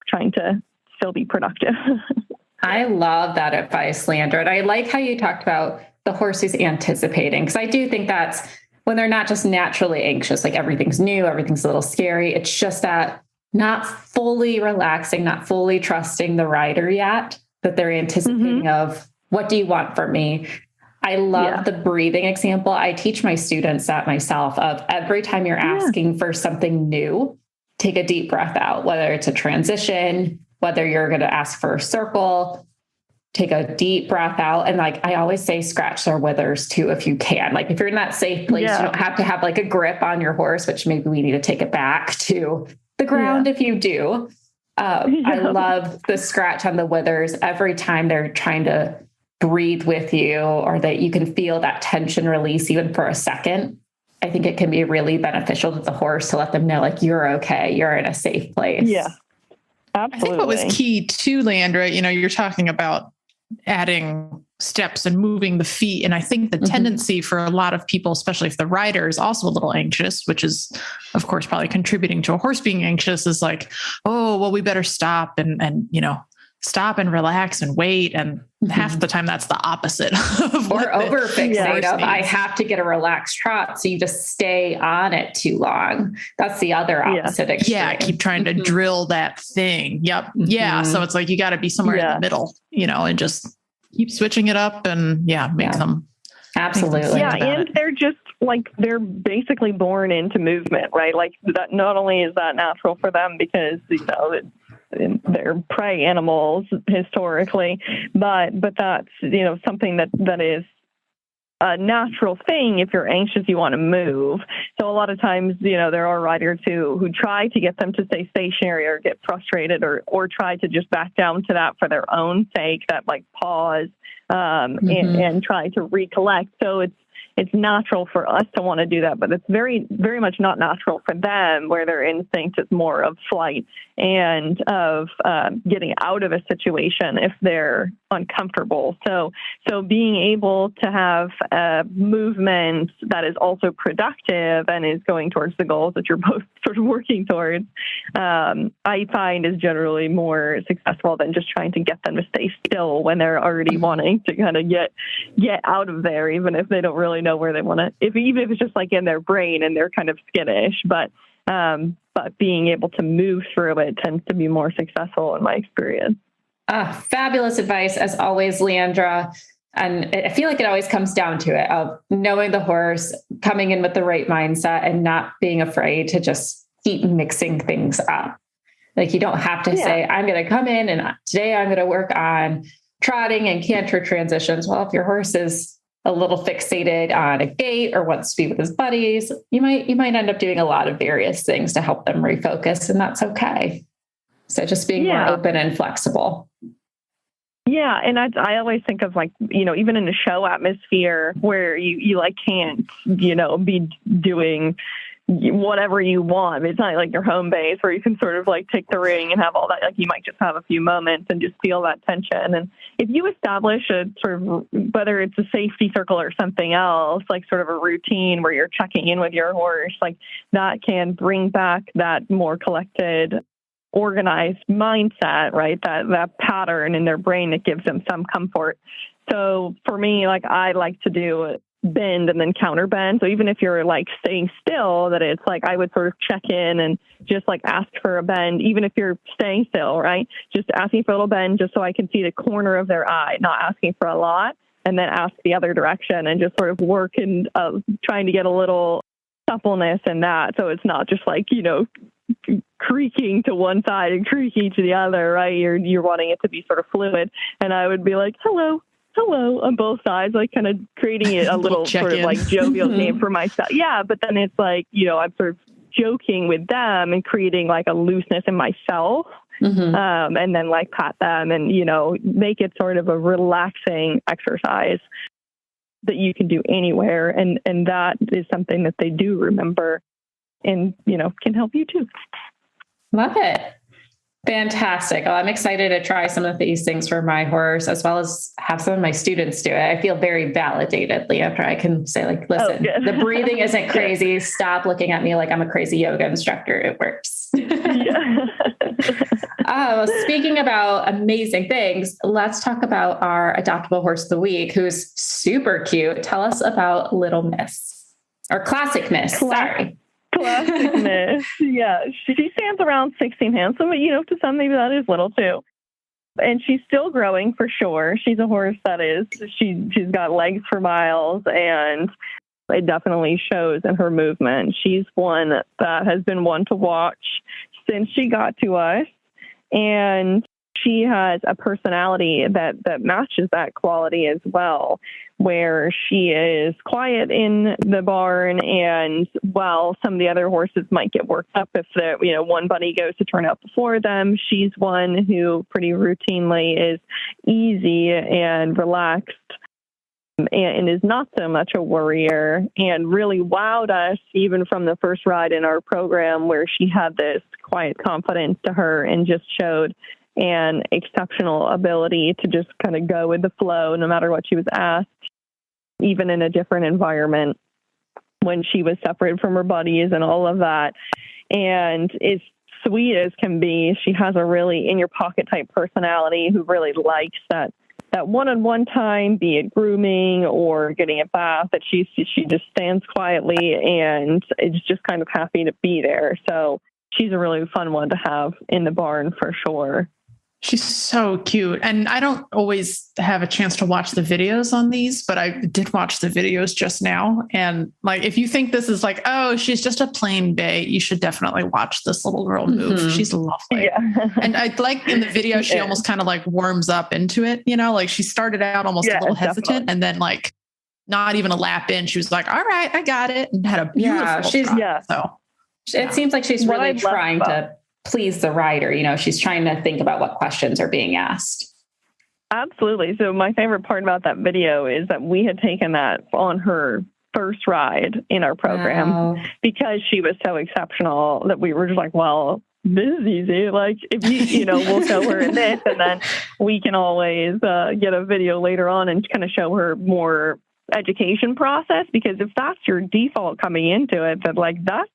[SPEAKER 6] trying to still be productive.
[SPEAKER 3] I love that advice, Leandra. And I like how you talked about the horse who's anticipating, because I do think that's when they're not just naturally anxious, like everything's new, everything's a little scary. It's just that not fully relaxing, not fully trusting the rider yet, that they're anticipating of, what do you want from me? I love the breathing example. I teach my students that myself of every time you're asking for something new, take a deep breath out, whether it's a transition, whether you're going to ask for a circle, take a deep breath out. And like, I always say, scratch their withers too, if you can. Like if you're in that safe place, you don't have to have like a grip on your horse, which maybe we need to take it back to the ground if you do. I love the scratch on the withers every time they're trying to breathe with you, or that you can feel that tension release even for a second. I think it can be really beneficial to the horse to let them know, like, you're okay, you're in a safe place.
[SPEAKER 6] Yeah, absolutely.
[SPEAKER 2] I think what was key too, Leandra, you're talking about adding steps and moving the feet. And I think the tendency for a lot of people, especially if the rider is also a little anxious, which is of course probably contributing to a horse being anxious, is like, oh, well, we better stop and stop and relax and wait. And half the time that's the opposite of
[SPEAKER 3] or over fixate of I have to get a relaxed trot. So you just stay on it too long. That's the other opposite extreme.
[SPEAKER 2] Yeah. Keep trying to drill that thing. Yep. Yeah. So it's like, you got to be somewhere in the middle, and just keep switching it up and make them.
[SPEAKER 3] Absolutely.
[SPEAKER 6] And they're just like, they're basically born into movement, right? Like that, not only is that natural for them because, they're prey animals historically, but that's, something that is a natural thing. If you're anxious, you want to move. So a lot of times, there are riders who try to get them to stay stationary or get frustrated or try to just back down to that for their own sake, that like pause and try to recollect. So it's natural for us to want to do that, but it's very, very much not natural for them, where their instinct is more of flight and of getting out of a situation if they're uncomfortable. So being able to have a movement that is also productive and is going towards the goals that you're both sort of working towards, I find is generally more successful than just trying to get them to stay still when they're already wanting to kind of get out of there, even if they don't really know where they want to, even if it's just like in their brain and they're kind of skittish, but being able to move through it tends to be more successful in my experience.
[SPEAKER 3] Fabulous advice as always, Leandra. And I feel like it always comes down to it of knowing the horse, coming in with the right mindset and not being afraid to just keep mixing things up. Like you don't have to say, I'm going to come in and today I'm going to work on trotting and canter transitions. Well, if your horse is a little fixated on a gait or wants to be with his buddies, you might end up doing a lot of various things to help them refocus, and that's okay. So just being more open and flexible.
[SPEAKER 6] Yeah. And I always think of like, even in a show atmosphere where you like can't, be doing whatever you want. It's not like your home base where you can sort of like take the ring and have all that. Like you might just have a few moments and just feel that tension. And if you establish a sort of, whether it's a safety circle or something else, like sort of a routine where you're checking in with your horse, like that can bring back that more collected, organized mindset, right? That pattern in their brain that gives them some comfort. So for me, like I like to do bend and then counter bend. So even if you're like staying still, that it's like I would sort of check in and just like ask for a bend, even if you're staying still, right? Just asking for a little bend just so I can see the corner of their eye, not asking for a lot, and then ask the other direction and just sort of work and trying to get a little suppleness in that. So it's not just like, creaking to one side and creaking to the other, right? You're wanting it to be sort of fluid. And I would be like, hello on both sides, like kind of creating it a little sort of like jovial game for myself. Yeah. But then it's like, I'm sort of joking with them and creating like a looseness in myself. And then like pat them and, make it sort of a relaxing exercise that you can do anywhere. And that is something that they do remember and, can help you too.
[SPEAKER 3] Love it. Fantastic. Well, I'm excited to try some of these things for my horse, as well as have some of my students do it. I feel very validated, Leandra. I can say like, listen, the breathing isn't crazy. Stop looking at me like I'm a crazy yoga instructor. It works. Speaking about amazing things, let's talk about our adoptable horse of the week, who's super cute. Tell us about Little Miss, or Classic Miss. Sorry.
[SPEAKER 6] Classic Miss. Yeah. She stands around 16 hands. So, to some, maybe that is little too. And she's still growing for sure. She's a horse that she's got legs for miles, and it definitely shows in her movement. She's one that has been one to watch since she got to us. And she has a personality that matches that quality as well, where she is quiet in the barn, and while some of the other horses might get worked up if one bunny goes to turn out before them, she's one who pretty routinely is easy and relaxed and is not so much a worrier, and really wowed us even from the first ride in our program, where she had this quiet confidence to her and just showed an exceptional ability to just kind of go with the flow no matter what she was asked, even in a different environment when she was separated from her buddies and all of that. And as sweet as can be, she has a really in your pocket type personality who really likes that one-on-one time, be it grooming or getting a bath, that she just stands quietly and is just kind of happy to be there. So she's a really fun one to have in the barn for sure.
[SPEAKER 2] She's so cute. And I don't always have a chance to watch the videos on these, but I did watch the videos just now. And like, if you think this is like, oh, she's just a plain bay, you should definitely watch this little girl move. Mm-hmm. She's lovely. Yeah. And I like in the video, she almost kind of like warms up into it, like she started out almost a little hesitant, definitely. And then like not even a lap in, she was like, all right, I got it. And had a beautiful trot. So
[SPEAKER 3] it seems like she's really trying to please the rider. She's trying to think about what questions are being asked.
[SPEAKER 6] Absolutely. So my favorite part about that video is that we had taken that on her first ride in our program because she was so exceptional that we were just like, well, this is easy. Like if we'll show her in this, and then we can always get a video later on and kind of show her more education process, because if that's your default coming into it, that like that's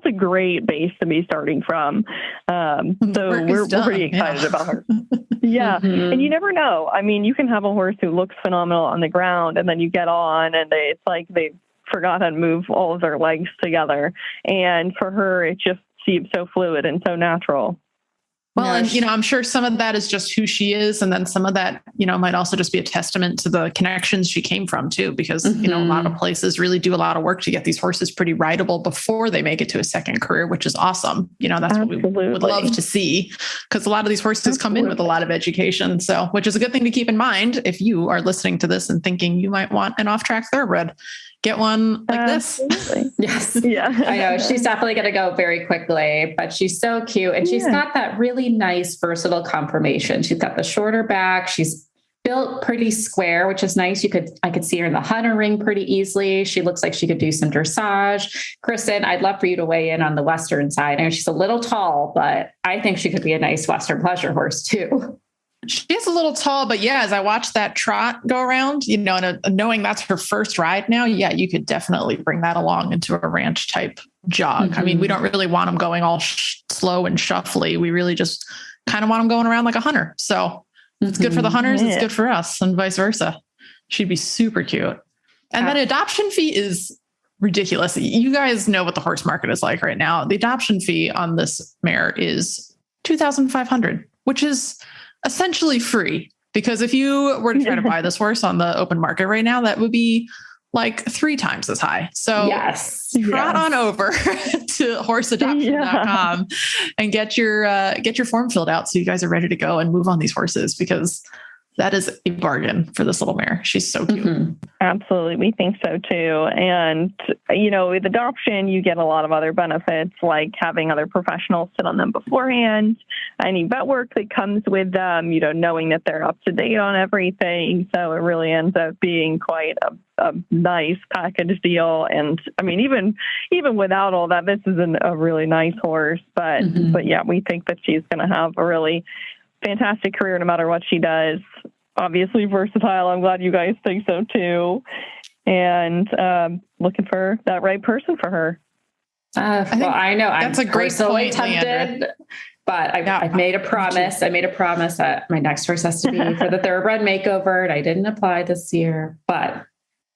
[SPEAKER 6] a great base to be starting from. So we're pretty excited about her. Yeah. Mm-hmm. And you never know. I mean, you can have a horse who looks phenomenal on the ground, and then you get on and it's like they forgot how to move all of their legs together. And for her, it just seems so fluid and so natural.
[SPEAKER 2] Well, and, I'm sure some of that is just who she is. And then some of that, might also just be a testament to the connections she came from too, because, a lot of places really do a lot of work to get these horses pretty rideable before they make it to a second career, which is awesome. That's what we would love to see, because a lot of these horses come in with a lot of education. So, which is a good thing to keep in mind if you are listening to this and thinking you might want an off-track thoroughbred. Get one like this.
[SPEAKER 3] Yes. Yeah. I know. She's definitely going to go very quickly, but she's so cute. And she's got that really nice, versatile conformation. She's got the shorter back. She's built pretty square, which is nice. I could see her in the hunter ring pretty easily. She looks like she could do some dressage. Kristen, I'd love for you to weigh in on the Western side. I know she's a little tall, but I think she could be a nice Western pleasure horse too.
[SPEAKER 2] She is a little tall, but as I watched that trot go around, and knowing that's her first ride now, you could definitely bring that along into a ranch type jog. Mm-hmm. I mean, we don't really want them going all slow and shuffly. We really just kind of want them going around like a hunter. So it's good for the hunters. It's good for us, and vice versa. She'd be super cute. And that adoption fee is ridiculous. You guys know what the horse market is like right now. The adoption fee on this mare is $2,500, which is essentially free, because if you were to try to buy this horse on the open market right now, that would be like 3 times as high. So trot on over to horseadoption.com and get your form filled out so you guys are ready to go and move on these horses, because that is a bargain for this little mare. She's so cute. Mm-hmm.
[SPEAKER 6] Absolutely. We think so too. And, with adoption, you get a lot of other benefits, like having other professionals sit on them beforehand, any vet work that comes with them, knowing that they're up to date on everything. So it really ends up being quite a nice package deal. And I mean, even without all that, this is a really nice horse, but we think that she's going to have a really fantastic career no matter what she does. Obviously versatile. I'm glad you guys think so too. And looking for that right person for her.
[SPEAKER 3] I know
[SPEAKER 2] that's a great point,
[SPEAKER 3] tempted, but I've made a promise. I made a promise that my next horse has to be for the thoroughbred makeover, and I didn't apply this year, but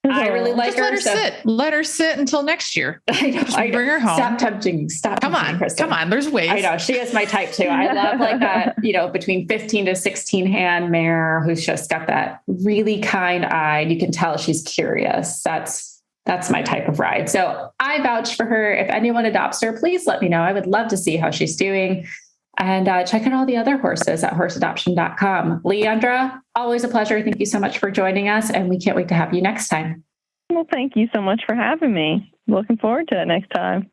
[SPEAKER 3] I really like
[SPEAKER 2] Just
[SPEAKER 3] her.
[SPEAKER 2] Let her sit until next year.
[SPEAKER 3] I know.
[SPEAKER 2] Bring her home.
[SPEAKER 3] Stop tempting.
[SPEAKER 2] Come on,
[SPEAKER 3] Kristen.
[SPEAKER 2] come on. There's ways.
[SPEAKER 3] I know. She is my type too. I love like that, between 15 to 16 hand mare who's just got that really kind eye. You can tell she's curious. That's my type of ride. So I vouch for her. If anyone adopts her, please let me know. I would love to see how she's doing. And check out all the other horses at horseadoption.com. Leandra, always a pleasure. Thank you so much for joining us. And we can't wait to have you next time.
[SPEAKER 6] Well, thank you so much for having me. Looking forward to it next time.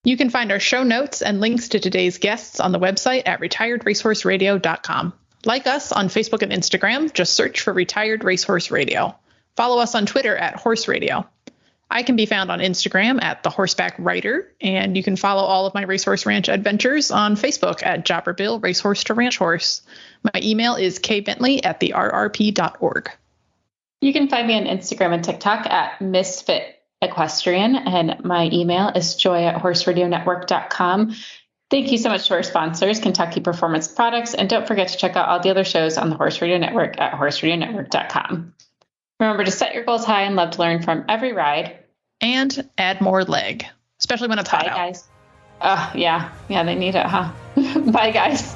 [SPEAKER 2] You can find our show notes and links to today's guests on the website at retiredracehorseradio.com. Like us on Facebook and Instagram, just search for Retired Racehorse Radio. Follow us on Twitter at Horse Radio. I can be found on Instagram at The Horseback Writer, and you can follow all of my Racehorse Ranch adventures on Facebook at Jobber Bill Racehorse to Ranch Horse. My email is kbentley@therrp.org.
[SPEAKER 3] You can find me on Instagram and TikTok at Misfit Equestrian, and my email is joy@horseradionetwork.com. Thank you so much to our sponsors, Kentucky Performance Products, and don't forget to check out all the other shows on the Horse Radio Network at horseradionetwork.com. Remember to set your goals high and love to learn from every ride.
[SPEAKER 2] And add more leg, especially when it's hot out.
[SPEAKER 3] Bye, guys. Yeah, they need it, huh? Bye, guys.